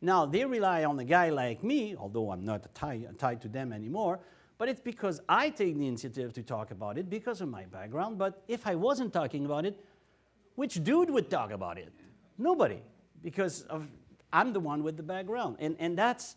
Now, they rely on a guy like me, although I'm not tied to them anymore, but it's because I take the initiative to talk about it because of my background. But if I wasn't talking about it, which dude would talk about it? Nobody, because I'm the one with the background. And that's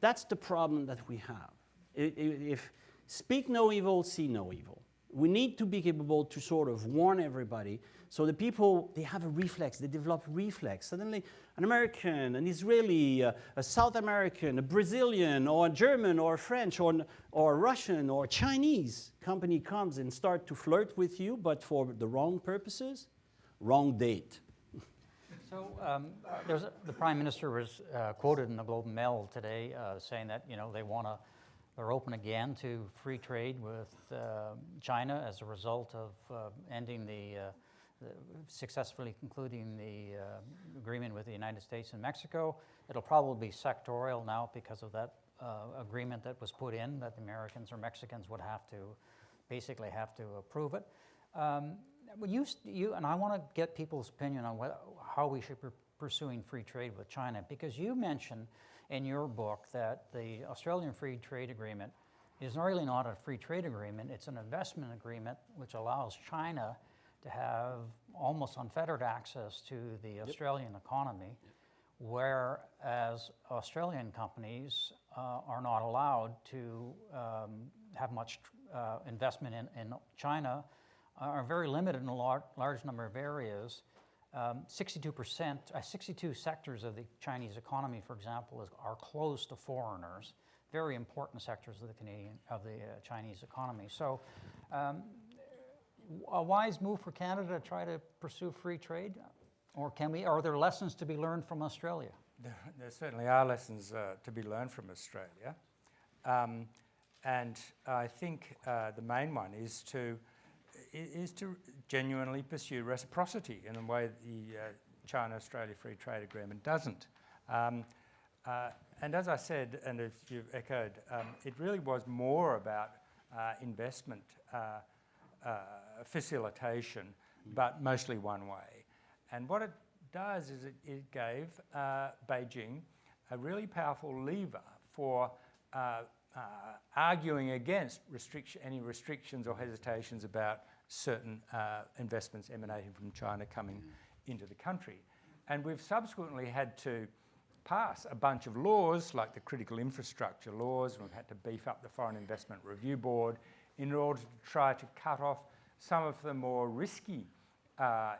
the problem that we have. If speak no evil, see no evil. We need to be capable to sort of warn everybody so the people, they have a reflex, they develop reflex. Suddenly, an American, an Israeli, a South American, a Brazilian, or a German, or a French, or a Russian, or a Chinese company comes and start to flirt with you, but for the wrong purposes, wrong date. So the Prime Minister was quoted in the Globe and Mail today saying that, you know, they're open again to free trade with China as a result of ending successfully concluding the agreement with the United States and Mexico. It'll probably be sectorial now because of that agreement that was put in, that the Americans or Mexicans would basically have to approve it. And I want to get people's opinion on how we should be pursuing free trade with China, because you mentioned in your book that the Australian Free Trade Agreement is really not a free trade agreement, it's an investment agreement which allows China to have almost unfettered access to the Australian economy, whereas Australian companies are not allowed to have much investment in China, are very limited in a large number of areas. 62 sectors of the Chinese economy, for example, are closed to foreigners. Very important sectors of the Chinese economy. So, a wise move for Canada to try to pursue free trade, or are there lessons to be learned from Australia? There certainly are lessons to be learned from Australia, and I think the main one is to genuinely pursue reciprocity in a way the China-Australia Free Trade Agreement doesn't. And as I said, and as you've echoed, it really was more about investment facilitation, but mostly one way. And what it does is it gave Beijing a really powerful lever for arguing against any restrictions or hesitations about certain investments emanating from China coming into the country. And we've subsequently had to pass a bunch of laws, like the critical infrastructure laws, and we've had to beef up the Foreign Investment Review Board in order to try to cut off some of the more risky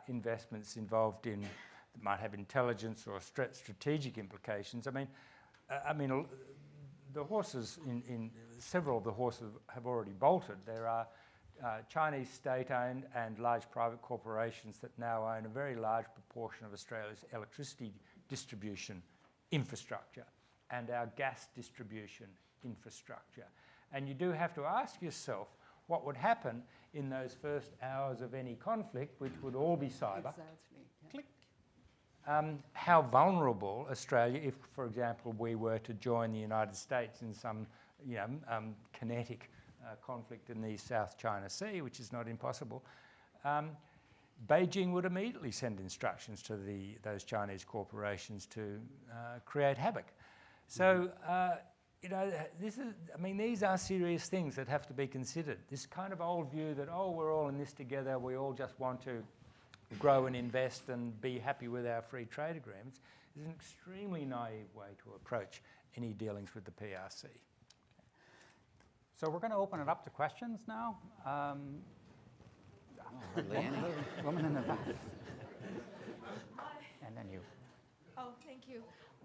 investments involved in that might have intelligence or strategic implications. I mean, the horses several of the horses have already bolted. There are Chinese state-owned and large private corporations that now own a very large proportion of Australia's electricity distribution infrastructure and our gas distribution infrastructure. And you do have to ask yourself what would happen in those first hours of any conflict, which would all be cyber. Exactly. Yeah. Click. How vulnerable Australia, if, for example, we were to join the United States in some kinetic conflict in the South China Sea, which is not impossible, Beijing would immediately send instructions to those Chinese corporations to create havoc. So, these are serious things that have to be considered. This kind of old view that, we're all in this together, we all just want to grow and invest and be happy with our free trade agreements is an extremely naive way to approach any dealings with the PRC. So we're going to open it up to questions now. Woman in the back. And then you. Oh, thank you.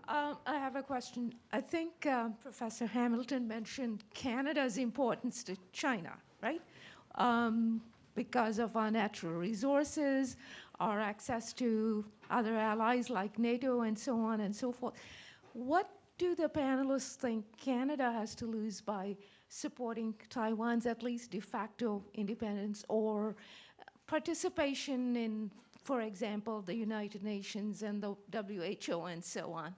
I have a question. I think Professor Hamilton mentioned Canada's importance to China, right? Because of our natural resources, our access to other allies like NATO and so on and so forth. What do the panelists think Canada has to lose by supporting Taiwan's at least de facto independence or participation in, for example, the United Nations and the WHO and so on?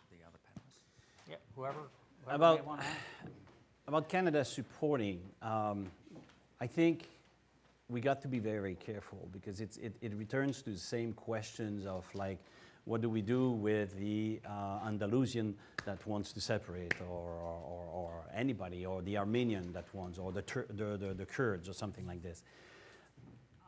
The other panelists? Yeah, whoever About- may want to. About Canada supporting, I think we got to be very careful because it returns to the same questions of like, what do we do with the Andalusian that wants to separate, or anybody, or the Armenian that wants, or the Kurds, or something like this.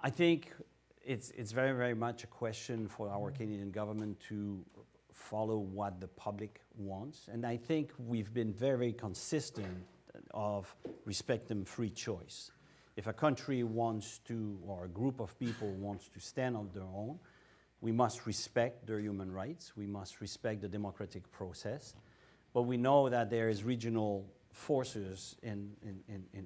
I think it's very, very much a question for our Canadian government to follow what the public wants, and I think we've been very consistent of respecting free choice. If a country wants to, or a group of people wants to stand on their own, we must respect their human rights, we must respect the democratic process, but we know that there is regional forces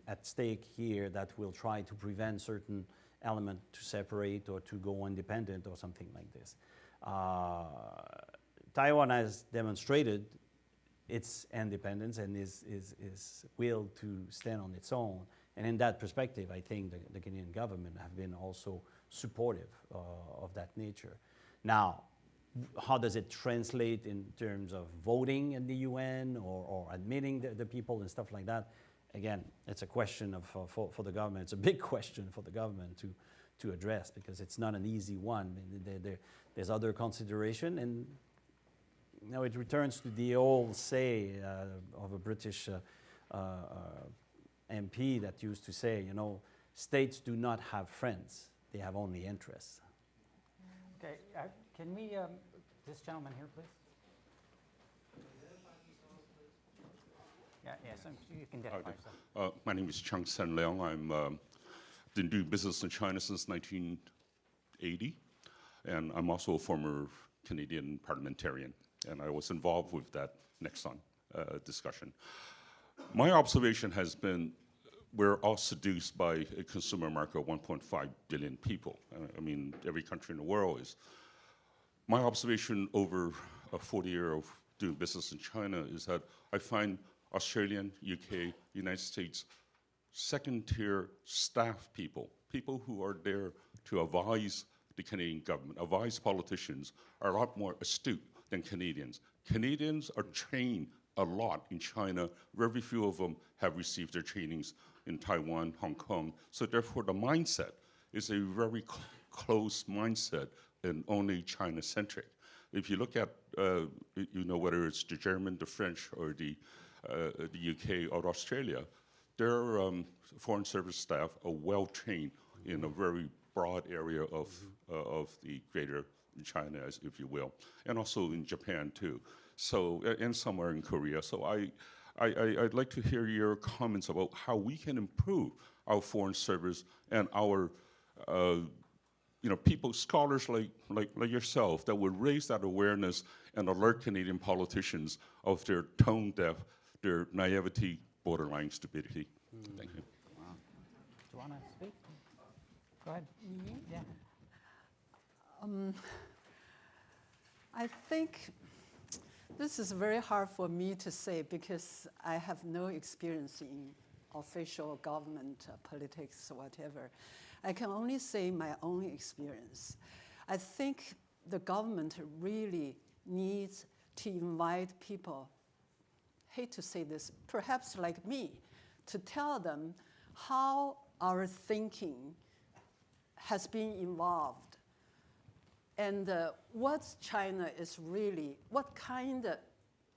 at stake here that will try to prevent certain element to separate or to go independent or something like this. Taiwan has demonstrated its independence and is will to stand on its own. And in that perspective, I think the Canadian government have been also supportive of that nature. Now, how does it translate in terms of voting in the UN or admitting the people and stuff like that? Again, it's a question of, for the government. It's a big question for the government to address because it's not an easy one. There's other consideration, and you know, it returns to the old say of a British MP that used to say, you know, states do not have friends, they have only interests. Okay, can we, this gentleman here, please? Yeah, so you can identify yourself. My name is Chang Sen Leong. I'm been doing business in China since 1980, and I'm also a former Canadian parliamentarian, and I was involved with that Nexon discussion. My observation has been we're all seduced by a consumer market of 1.5 billion people. I mean, every country in the world is. My observation over a 40-year of doing business in China is that I find Australian, UK, United States, second-tier staff people, people who are there to advise the Canadian government, advise politicians, are a lot more astute than Canadians. Canadians are trained a lot in China. Very few of them have received their trainings in Taiwan, Hong Kong. So therefore, the mindset is a very close mindset and only China-centric. If you look at, you know, whether it's the German, the French, or the UK or Australia, their foreign service staff are well-trained in a very broad area of the greater China, if you will, and also in Japan too. So, and somewhere in Korea. So I'd like to hear your comments about how we can improve our foreign service and our, you know, people, scholars like yourself that would raise that awareness and alert Canadian politicians of their tone deaf, their naivety, borderline stupidity. Thank you. Wow. Do you want to speak? Go ahead. Yeah. I think this is very hard for me to say because I have no experience in official government, politics, whatever. I can only say my own experience. I think the government really needs to invite people, hate to say this, perhaps like me, to tell them how our thinking has been involved and what China is really, what kind of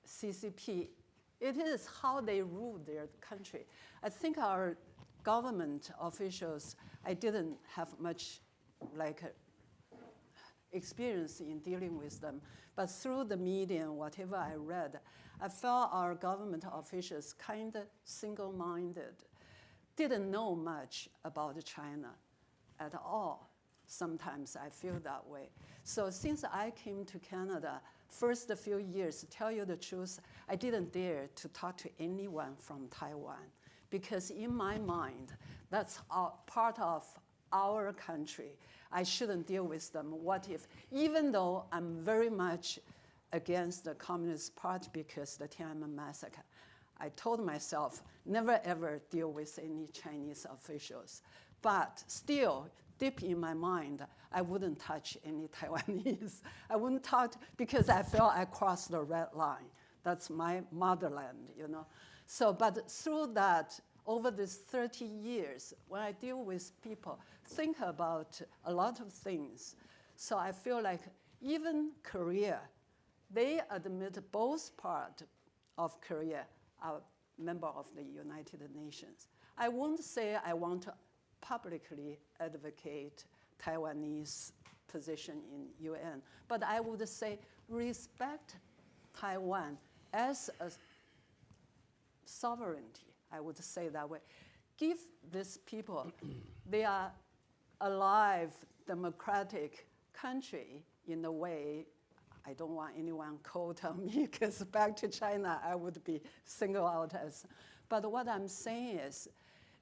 CCP it is, how they rule their country. I think our government officials, I didn't have much experience in dealing with them, but through the media and whatever I read, I felt our government officials kind of single-minded, didn't know much about China at all. sometimes I feel that way. So since I came to Canada, first few years, to tell you the truth, I didn't dare to talk to anyone from Taiwan, because in my mind, that's part of our country. I shouldn't deal with them. What if, even though I'm very much against the Communist Party because the Tiananmen massacre, I told myself, never ever deal with any Chinese officials. But still, deep in my mind, I wouldn't touch any Taiwanese. I wouldn't talk, because I felt I crossed the red line. That's my motherland, you know. So, but through that, over these 30 years, when I deal with people, think about a lot of things. So I feel like even Korea, they admit both parts of Korea are member of the United Nations. I won't say I want to publicly advocate Taiwanese position in UN, but I would say respect Taiwan as a sovereignty. I would say that way. Give these people, they are alive, democratic country in a way. I don't want anyone quote on me, because back to China, I would be singled out as. But what I'm saying is,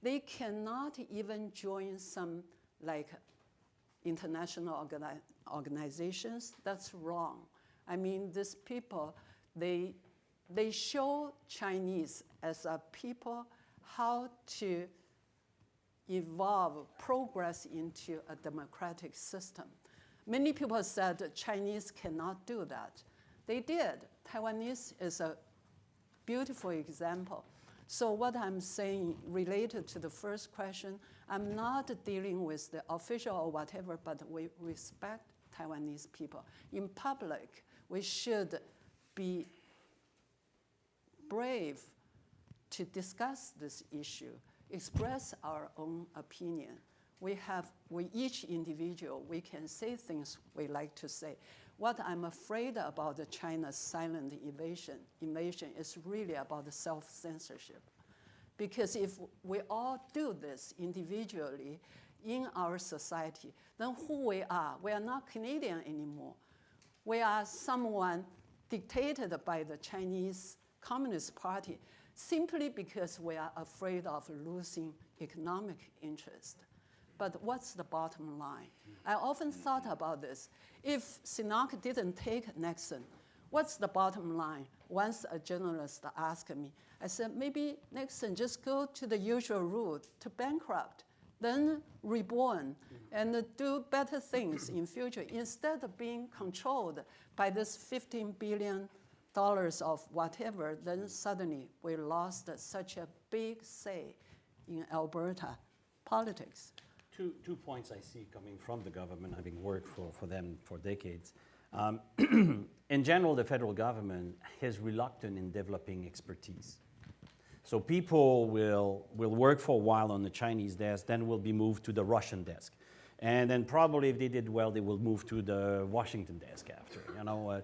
they cannot even join some like international organizations. That's wrong. I mean, these people, they show Chinese as a people how to evolve, progress into a democratic system. Many people said Chinese cannot do that. They did. Taiwanese is a beautiful example. So what I'm saying related to the first question, I'm not dealing with the official or whatever, but we respect Taiwanese people. In public, we should be brave to discuss this issue, express our own opinion. We each individual, we can say things we like to say. What I'm afraid about the China's silent invasion is really about the self-censorship. Because if we all do this individually in our society, then who we are not Canadian anymore. We are someone dictated by the Chinese Communist Party simply because we are afraid of losing economic interest. But what's the bottom line? I often thought about this. If Sinach didn't take Nixon, what's the bottom line? Once a journalist asked me, I said, maybe Nixon just go to the usual route to bankrupt, then reborn, and do better things in future instead of being controlled by this $15 billion of whatever. Then suddenly we lost such a big say in Alberta politics. Two points I see coming from the government, having worked for them for decades. In general, the federal government is reluctant in developing expertise. So people will work for a while on the Chinese desk, then will be moved to the Russian desk. And then probably if they did well, they will move to the Washington desk after, you know.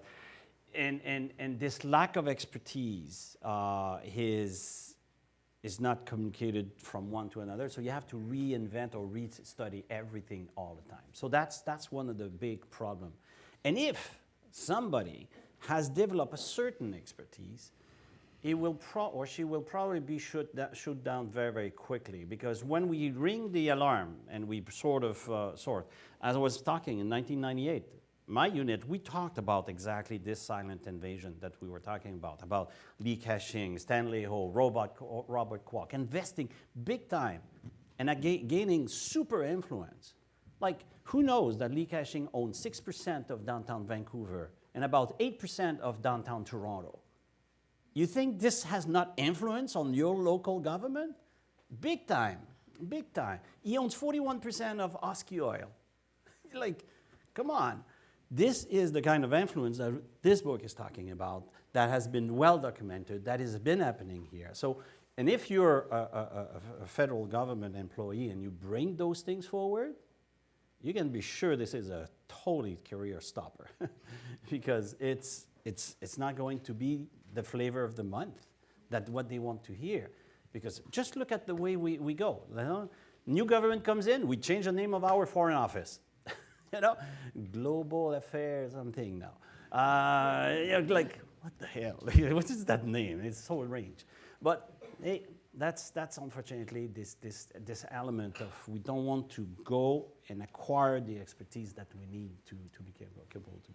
And this lack of expertise is not communicated from one to another. So you have to reinvent or re-study everything all the time. So that's one of the big problems. And if somebody has developed a certain expertise, he will or she will probably be shut down very, very quickly. Because when we ring the alarm and we as I was talking in 1998, my unit, we talked about exactly this silent invasion that we were talking about Li Ka-shing, Stanley Ho, Robert Kwok, investing big time and gaining super influence. Like, who knows that Li Ka-shing owned 6% of downtown Vancouver and about 8% of downtown Toronto? You think this has not influence on your local government? Big time, big time. He owns 41% of Oski Oil. Like, come on. This is the kind of influence that this book is talking about that has been well documented, that has been happening here. So, and if you're a federal government employee and you bring those things forward, you can be sure this is a totally career stopper because it's not going to be the flavor of the month, that what they want to hear. Because just look at the way we go. You know? New government comes in, we change the name of our foreign office. you know, global affairs something now. Like, what the hell? What is that name? It's so arranged. But hey, that's unfortunately this element of we don't want to go and acquire the expertise that we need to be capable to.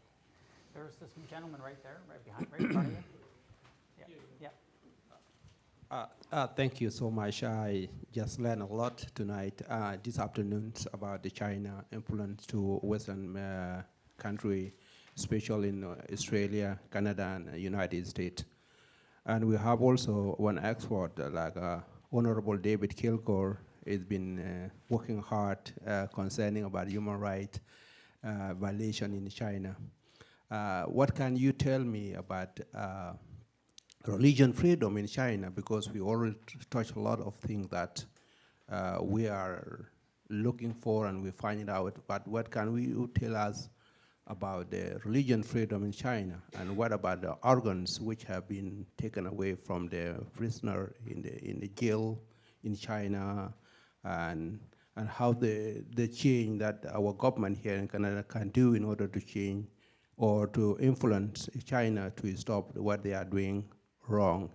There's this gentleman right there, right behind, right in front of you. Yeah. Thank you so much. I just learned a lot tonight, this afternoon, about the China influence to Western country, especially in Australia, Canada, and United States. And we have also one expert, like Honorable David Kilgore, has been working hard concerning about human rights violation in China. What can you tell me about religion freedom in China? Because we already touched a lot of things that we are looking for and we find out, but what can you tell us about the religion freedom in China? And what about the organs which have been taken away from the prisoner in the jail in China, and how the change that our government here in Canada can do in order to change or to influence China to stop what they are doing wrong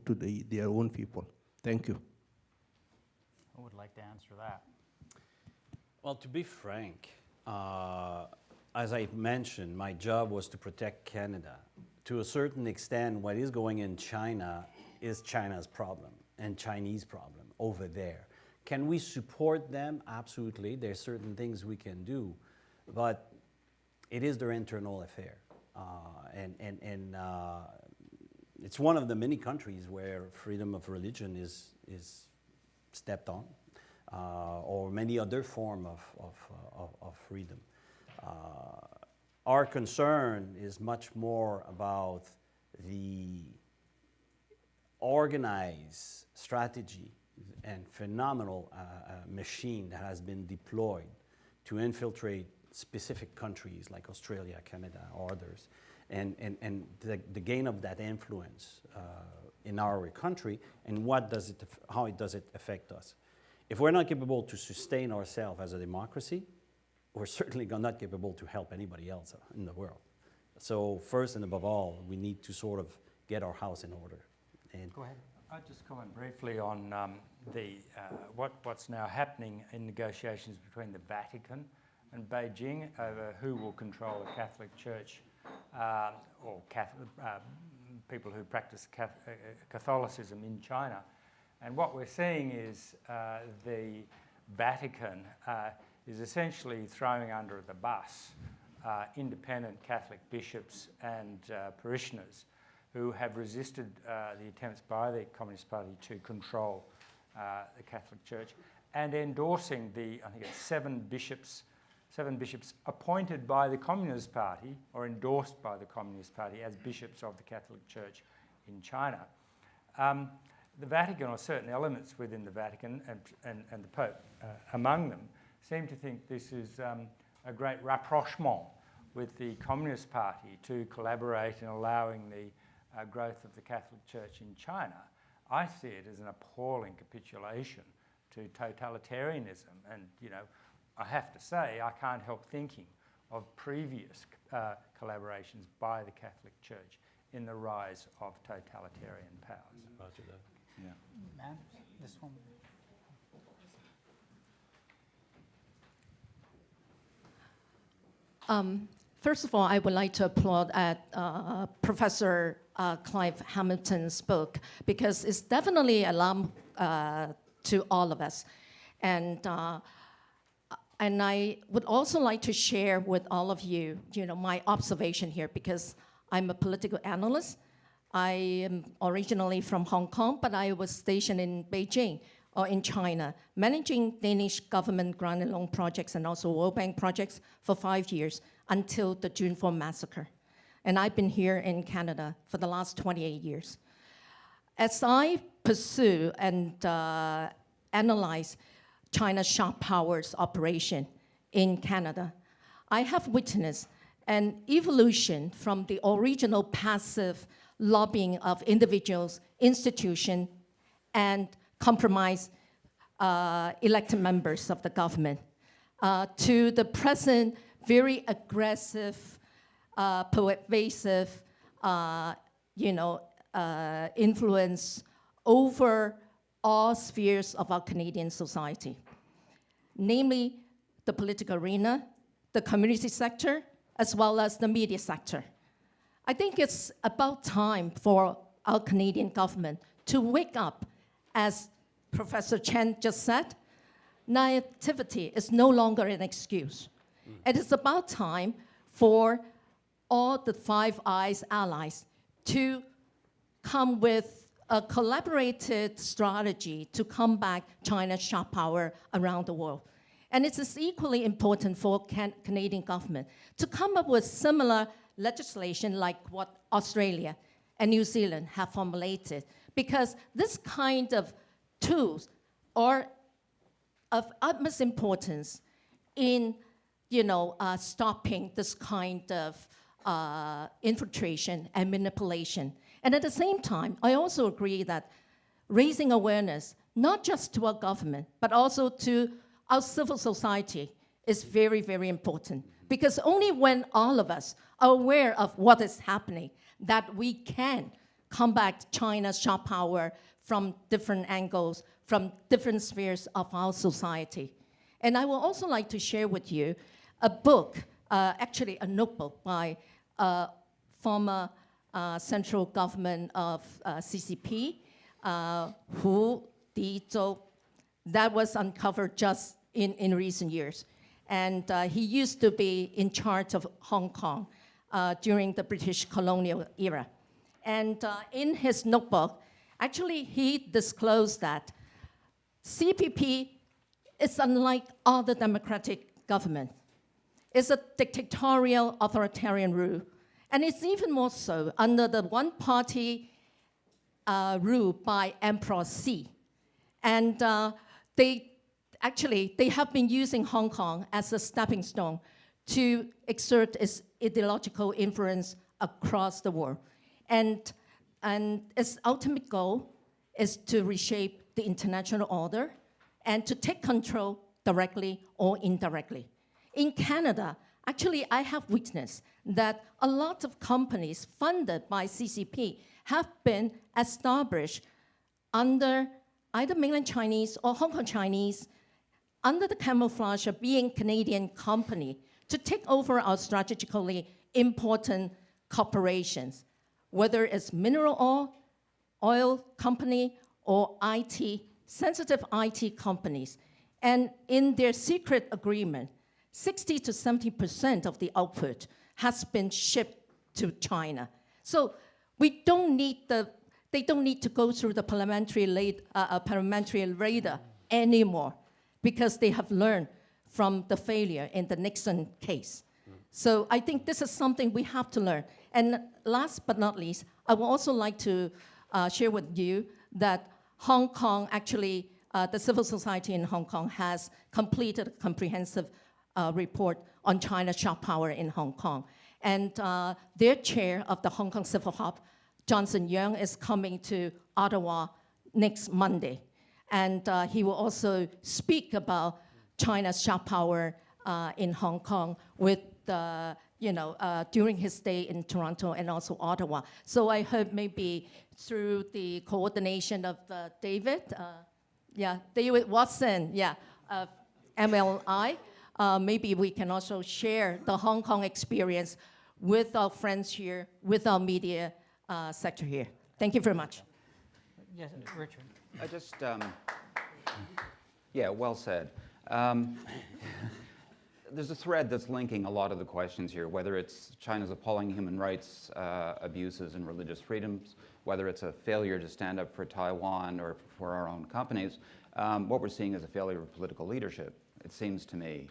to their own people. Thank you. Who would like to answer that? Well, to be frank, as I mentioned, my job was to protect Canada. To a certain extent, what is going in China is China's problem and Chinese problem over there. Can we support them? Absolutely. There's certain things we can do, but it is their internal affair. It's one of the many countries where freedom of religion is stepped on, or many other form of freedom. Our concern is much more about the organized strategy and phenomenal machine that has been deployed to infiltrate specific countries like Australia, Canada, or others, and the gain of that influence in our country, and how does it affect us. If we're not capable to sustain ourselves as a democracy, we're certainly not capable to help anybody else in the world. So first and above all, we need to sort of get our house in order. And Go ahead. I'll just comment briefly on what's now happening in negotiations between the Vatican and Beijing over who will control the Catholic Church, or people who practice Catholicism in China. And what we're seeing is the Vatican is essentially throwing under the bus independent Catholic bishops and parishioners who have resisted the attempts by the Communist Party to control the Catholic Church, and endorsing I think it's seven bishops appointed by the Communist Party or endorsed by the Communist Party as bishops of the Catholic Church in China. The Vatican, or certain elements within the Vatican and the Pope among them, seem to think this is a great rapprochement with the Communist Party to collaborate in allowing the growth of the Catholic Church in China. I see it as an appalling capitulation to totalitarianism, and I have to say I can't help thinking of previous collaborations by the Catholic Church in the rise of totalitarian powers. Roger that. Yeah. Man, this one. First of all, I would like to applaud at Professor Clive Hamilton's book, because it's definitely alarm to all of us. And I would also like to share with all of you, my observation here, because I'm a political analyst. I am originally from Hong Kong, but I was stationed in Beijing, or in China, managing Danish government grant and loan projects and also World Bank projects for 5 years until the June 4 massacre. And I've been here in Canada for the last 28 years. As I pursue and analyze China's sharp powers operation in Canada, I have witnessed an evolution from the original passive lobbying of individuals, institutions, and compromised elected members of the government to the present very aggressive, pervasive, influence over all spheres of our Canadian society, namely the political arena, the community sector, as well as the media sector. I think it's about time for our Canadian government to wake up. As Professor Chen just said, naivety is no longer an excuse. It is about time for all the Five Eyes allies to come with a collaborated strategy to combat China's sharp power around the world. And it is equally important for Canadian government to come up with similar legislation like what Australia and New Zealand have formulated, because this kind of tools are of utmost importance in stopping this kind of infiltration and manipulation. And at the same time, I also agree that raising awareness, not just to our government, but also to our civil society is very, very important. Because only when all of us are aware of what is happening that we can combat China's sharp power from different angles, from different spheres of our society. And I would also like to share with you a book, actually a notebook by a former central government of CCP, Hu Dizhou, that was uncovered just in recent years. And he used to be in charge of Hong Kong during the British colonial era. And in his notebook, actually he disclosed that CPP is unlike other democratic government. It's a dictatorial authoritarian rule. And it's even more so under the one-party rule by Emperor Xi. And they have been using Hong Kong as a stepping stone to exert its ideological influence across the world. And its ultimate goal is to reshape the international order and to take control directly or indirectly. In Canada, actually, I have witnessed that a lot of companies funded by CCP have been established under either mainland Chinese or Hong Kong Chinese, under the camouflage of being Canadian company, to take over our strategically important corporations, whether it's mineral oil company or IT, sensitive IT companies. And in their secret agreement, 60 to 70% of the output has been shipped to China. So they don't need to go through the parliamentary radar anymore, because they have learned from the failure in the Nixon case. So I think this is something we have to learn. And last but not least, I would also like to share with you that Hong Kong, actually, the civil society in Hong Kong has completed a comprehensive report on China's sharp power in Hong Kong. And their chair of the Hong Kong Civil Hub, Johnson Young, is coming to Ottawa next Monday. And he will also speak about China's sharp power in Hong Kong with during his stay in Toronto and also Ottawa. So I hope maybe through the coordination of David Watson, of MLI, maybe we can also share the Hong Kong experience with our friends here, with our media sector here. Thank you very much. Yes, Richard. I just, well said. There's a thread that's linking a lot of the questions here, whether it's China's appalling human rights abuses and religious freedoms, whether it's a failure to stand up for Taiwan or for our own companies. What we're seeing is a failure of political leadership, it seems to me.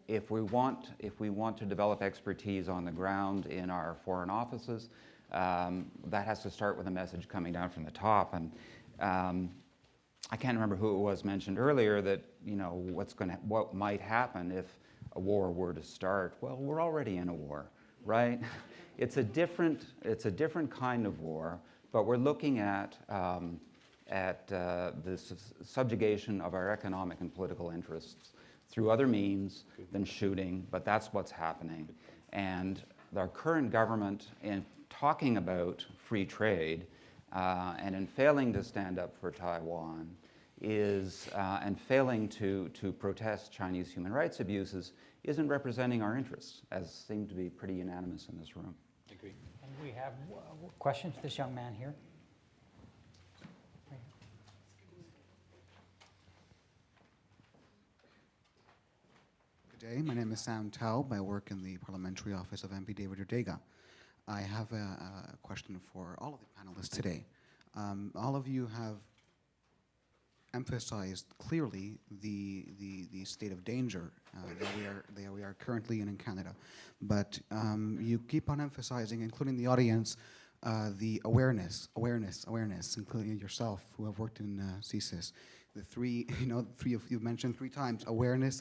If we want to develop expertise on the ground in our foreign offices, that has to start with a message coming down from the top. And I can't remember who it was mentioned earlier that what might happen if a war were to start. Well, we're already in a war, right? It's a different kind of war, but we're looking at the subjugation of our economic and political interests through other means than shooting, but that's what's happening. And our current government, in talking about free trade and in failing to stand up for Taiwan, and failing to protest Chinese human rights abuses, isn't representing our interests, as seem to be pretty unanimous in this room. Agree. And we have questions. This young man here. Good day. My name is Sam Taub. I work in the Parliamentary Office of MP David Ortega. I have a question for all of the panelists today. All of you have emphasized clearly the state of danger that we are currently in Canada, but you keep on emphasizing, including the audience, the awareness, including yourself, who have worked in CSIS. The three of you mentioned 3 times awareness.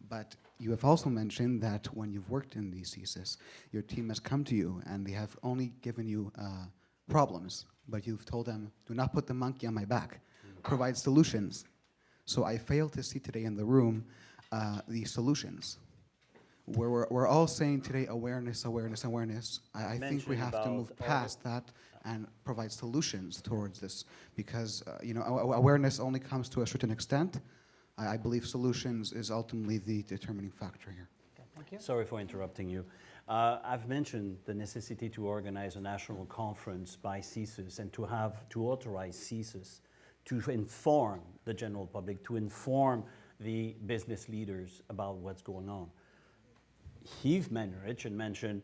But you have also mentioned that when you've worked in the CSIS, your team has come to you and they have only given you problems, but you've told them, do not put the monkey on my back, provide solutions. So I fail to see today in the room the solutions. We're all saying today awareness. I think we have to move past that and provide solutions towards this, because awareness only comes to a certain extent. I believe solutions is ultimately the determining factor here. Okay, thank you. Sorry for interrupting you. I've mentioned the necessity to organize a national conference by CSIS and to authorize CSIS to inform the general public, to inform the business leaders about what's going on. Richard mentioned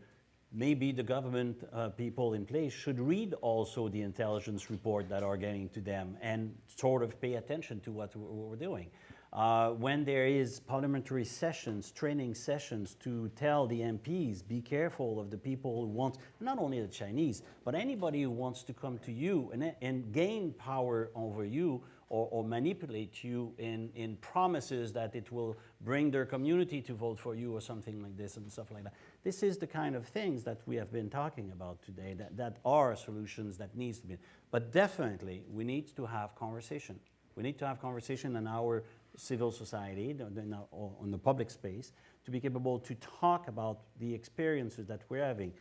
maybe the government people in place should read also the intelligence report that are getting to them and sort of pay attention to what we're doing. When there is parliamentary sessions, training sessions, to tell the MPs, be careful of the people who want, not only the Chinese, but anybody who wants to come to you and gain power over you or manipulate you in promises that it will bring their community to vote for you or something like this and stuff like that. This is the kind of things that we have been talking about today, that are solutions that needs to be. But definitely, we need to have conversation. We need to have conversation in our civil society, in the public space, to be capable to talk about the experiences that we're having,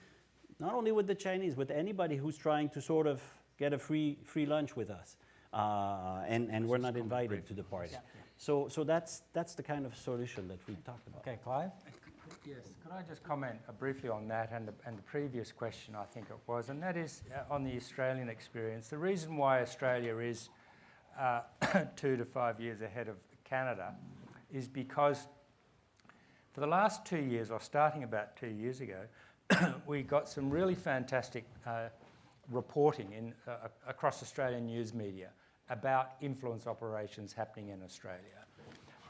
not only with the Chinese, with anybody who's trying to sort of get a free lunch with us, and we're not invited to the party. Yeah. So that's the kind of solution that we talked about. Okay, Clive? Yes, could I just comment briefly on that and the previous question, I think it was, and that is on the Australian experience. The reason why Australia is 2 to 5 years ahead of Canada is because for the last 2 years, or starting about 2 years ago, we got some really fantastic reporting across Australian news media about influence operations happening in Australia.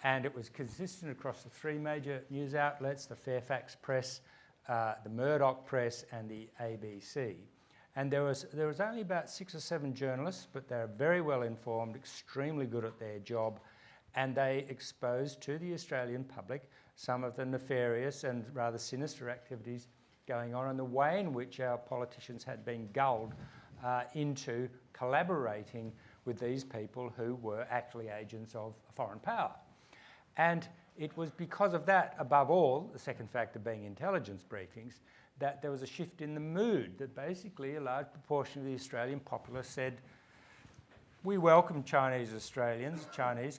And it was consistent across the 3 major news outlets, the Fairfax Press, the Murdoch Press, and the ABC. And there was only about 6 or 7 journalists, but they're very well informed, extremely good at their job, and they exposed to the Australian public some of the nefarious and rather sinister activities going on and the way in which our politicians had been gulled into collaborating with these people who were actually agents of foreign power. And it was because of that, above all, the second factor being intelligence briefings, that there was a shift in the mood, that basically a large proportion of the Australian populace said, we welcome Chinese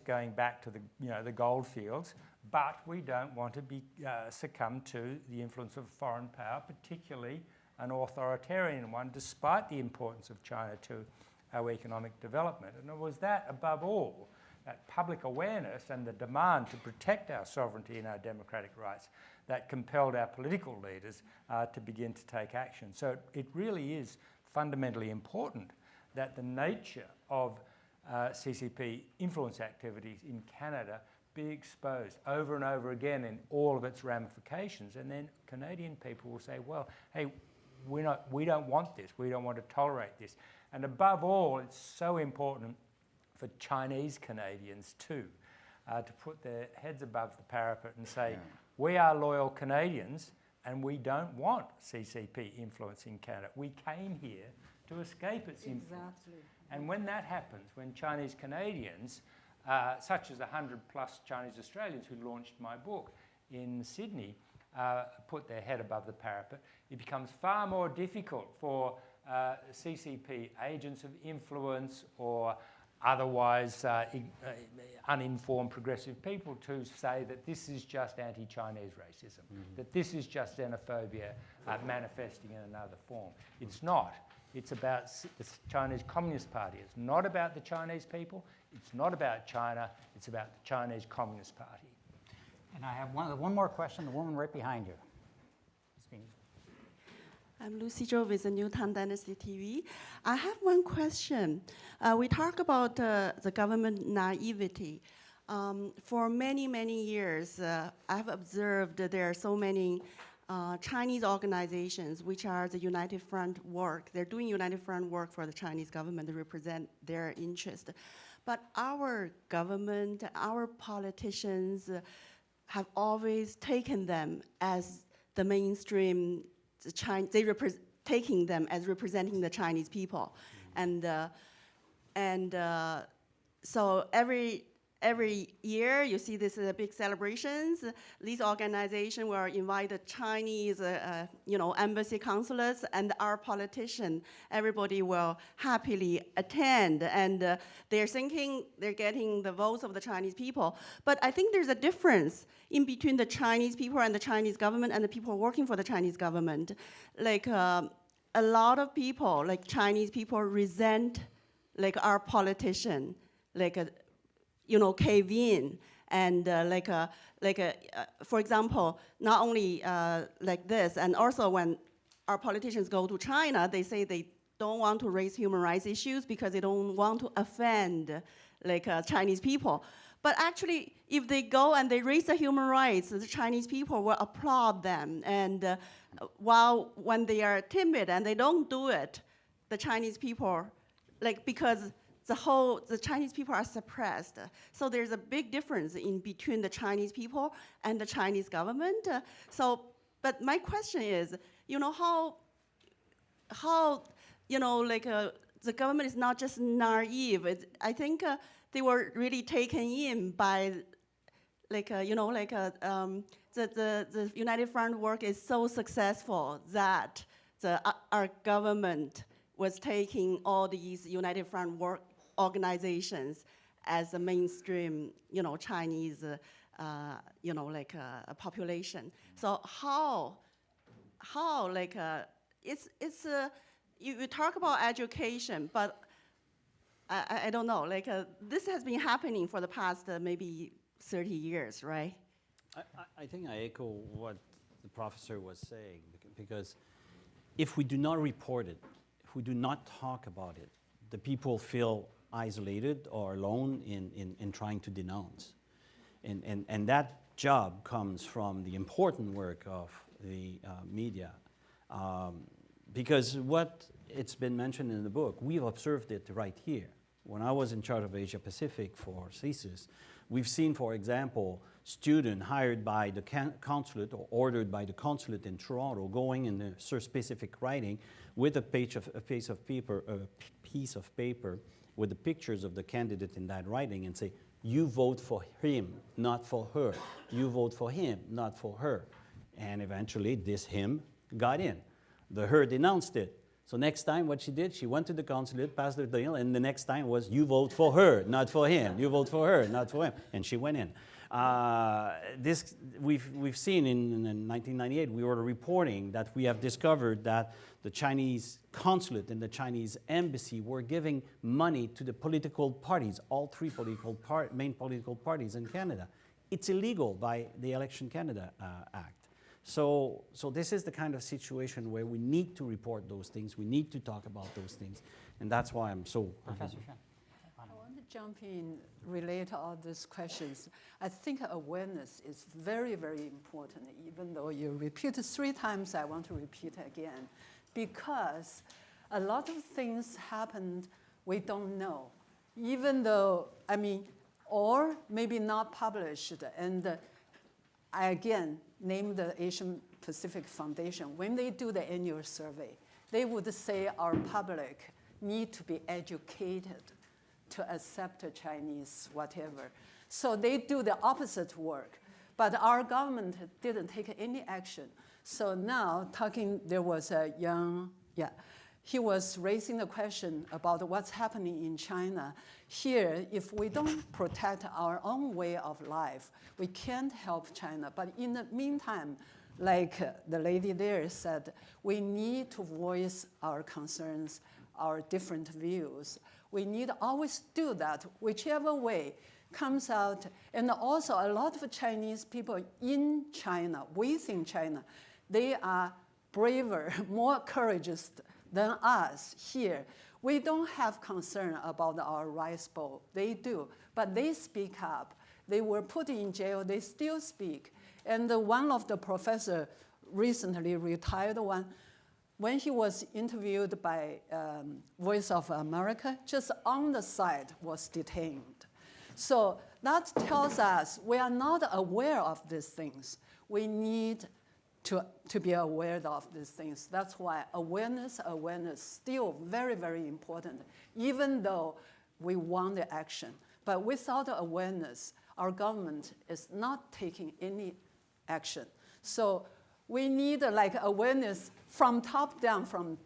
going back to the gold fields, but we don't want to be succumb to the influence of foreign power, particularly an authoritarian one, despite the importance of China to our economic development. And it was that, above all, that public awareness and the demand to protect our sovereignty and our democratic rights that compelled our political leaders to begin to take action. So it really is fundamentally important that the nature of CCP influence activities in Canada be exposed over and over again in all of its ramifications. And then Canadian people will say, well, hey, we don't want this. We don't want to tolerate this. And above all, it's so important for Chinese Canadians too, to put their heads above the parapet and say, we are loyal Canadians and we don't want CCP influence in Canada. We came here to escape its influence. Exactly. And when that happens, when Chinese Canadians such as 100+ Chinese Australians who launched my book in Sydney, put their head above the parapet, it becomes far more difficult for CCP agents of influence or otherwise uninformed progressive people to say that this is just anti-Chinese racism, that this is just xenophobia manifesting in another form. It's not. It's about the Chinese Communist Party. It's not about the Chinese people. It's not about China. It's about the Chinese Communist Party. And I have one more question, the woman right behind you. I'm Lucy Zhou with the Newtown Dynasty TV. I have one question. We talk about the government naivety. For many, many years, I've observed that there are so many Chinese organizations which are the United Front work. They're doing United Front work for the Chinese government to represent their interest. But our government, our politicians have always taken them as the mainstream, taking them as representing the Chinese people. So every year you see these big celebrations. These organizations will invite the Chinese embassy consulates and our politician. Everybody will happily attend, and they're thinking they're getting the votes of the Chinese people. But I think there's a difference in between the Chinese people and the Chinese government and the people working for the Chinese government. Like a lot of people, like Chinese people, resent like our politician, like cave in, and for example, not only like this, and also when our politicians go to China, they say they don't want to raise human rights issues because they don't want to offend Chinese people. But actually, if they go and they raise the human rights, the Chinese people will applaud them. And while when they are timid and they don't do it, the Chinese people, because the Chinese people are suppressed. So there's a big difference in between the Chinese people and the Chinese government. But my question is, how the government is not just naive. I think they were really taken in by, the United Front work is so successful that our government was taking all these United Front work organizations as a mainstream, Chinese, population. So how you talk about education, but I don't know, this has been happening for the past maybe 30 years, right? I think I echo what the professor was saying, because if we do not report it, if we do not talk about it, the people feel isolated or alone in trying to denounce. And that job comes from the important work of the media. Because what it's been mentioned in the book, we've observed it right here. When I was in charge of Asia Pacific for CSIS, we've seen, for example, students hired by the consulate or ordered by the consulate in Toronto going in a specific writing with a piece of paper with the pictures of the candidate in that writing and say, you vote for him, not for her. You vote for him, not for her. And eventually this him got in. The her denounced it. So next time what she did, she went to the consulate, passed the deal, and the next time was, you vote for her, not for him. You vote for her, not for him. And she went in. This we've seen in 1998, we were reporting that we have discovered that the Chinese consulate and the Chinese embassy were giving money to the political parties, all three main political parties in Canada. It's illegal by the Election Canada Act. So this is the kind of situation where we need to report those things, we need to talk about those things, and that's why I'm so... Professor Chen. I want to jump in, relate to all these questions. I think awareness is very, very important. Even though you repeat it 3 times, I want to repeat it again. Because a lot of things happened we don't know. Even though, or maybe not published. And I again name the Asian Pacific Foundation. When they do the annual survey, they would say our public need to be educated to accept Chinese whatever. So they do the opposite work. But our government didn't take any action. So now there was a young, he was raising the question about what's happening in China. Here, if we don't protect our own way of life, we can't help China. But in the meantime, like the lady there said, we need to voice our concerns, our different views. We need to always do that, whichever way comes out. And also a lot of Chinese people in China, within China, they are braver, more courageous than us here. We don't have concern about our rice bowl. They do, but they speak up. They were put in jail, they still speak. And one of the professors, recently retired one, when he was interviewed by Voice of America, just on the side was detained. So that tells us we are not aware of these things. We need to be aware of these things. That's why awareness, still very, very important, even though we want the action. But without awareness, our government is not taking any action. So we need awareness from top down, from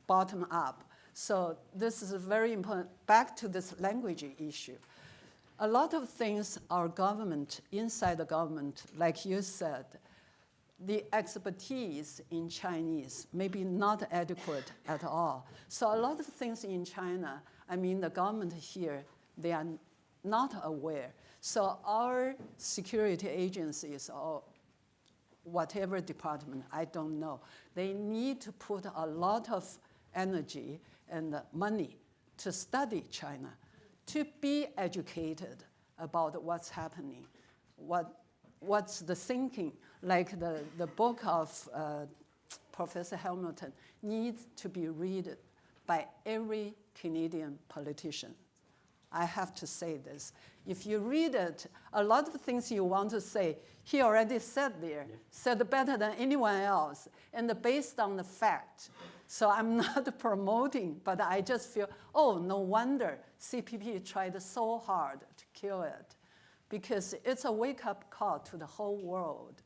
bottom up. So this is very important. Back to this language issue. A lot of things our government, inside the government, like you said, the expertise in Chinese may be not adequate at all. So a lot of things in China, the government here, they are not aware. So our security agencies or whatever department, I don't know, they need to put a lot of energy and money to study China, to be educated about what's happening, what's the thinking. Like the book of Professor Hamilton needs to be read by every Canadian politician. I have to say this. If you read it, a lot of things you want to say, he already said there, said better than anyone else, and based on the fact. So I'm not promoting, but I just feel, oh, no wonder CPP tried so hard to kill it, because it's a wake-up call to the whole world.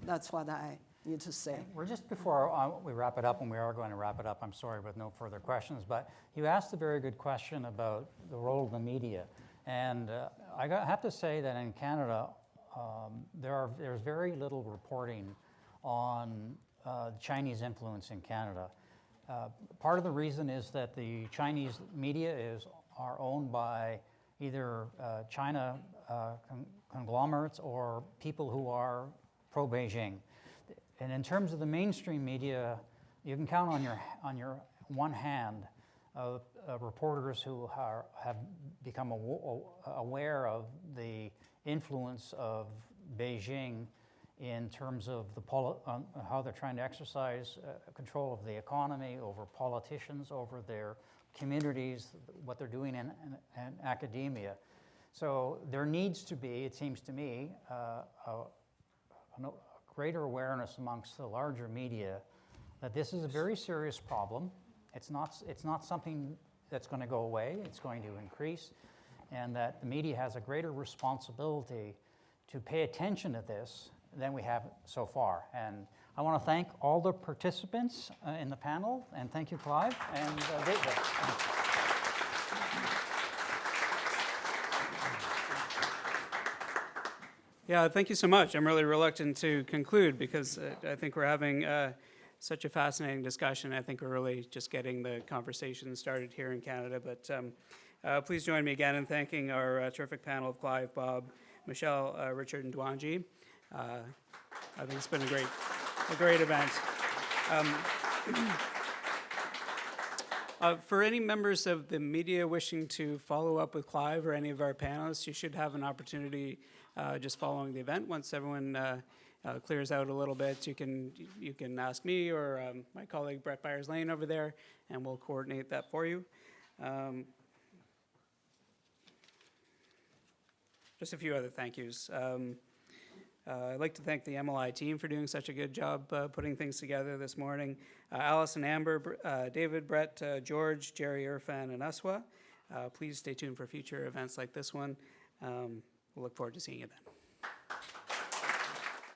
That's what I need to say. We're just before we wrap it up, and we are going to wrap it up, I'm sorry, with no further questions, but you asked a very good question about the role of the media. And I have to say that in Canada, there's very little reporting on Chinese influence in Canada. Part of the reason is that the Chinese media are owned by either China conglomerates or people who are pro-Beijing. And in terms of the mainstream media, you can count on your one hand of reporters who have become aware of the influence of Beijing in terms of how they're trying to exercise control of the economy, over politicians, over their communities, what they're doing in academia. So there needs to be, it seems to me, a greater awareness amongst the larger media that this is a very serious problem. It's not something that's going to go away. It's going to increase, and that the media has a greater responsibility to pay attention to this than we have so far. And I want to thank all the participants in the panel, and thank you, Clive, and David. Yeah, thank you so much. I'm really reluctant to conclude because I think we're having such a fascinating discussion. I think we're really just getting the conversation started here in Canada. But please join me again in thanking our terrific panel of Clive, Bob, Michel, Richard, and Duanjie. I think it's been a great event. For any members of the media wishing to follow up with Clive or any of our panelists, you should have an opportunity just following the event. Once everyone clears out a little bit, you can ask me or my colleague Brett Byers-Lane over there, and we'll coordinate that for you. Just a few other thank yous. I'd like to thank the MLI team for doing such a good job putting things together this morning. Alice and Amber, David, Brett, George, Jerry, Irfan, and Aswa. Please stay tuned for future events like this one. We'll look forward to seeing you then.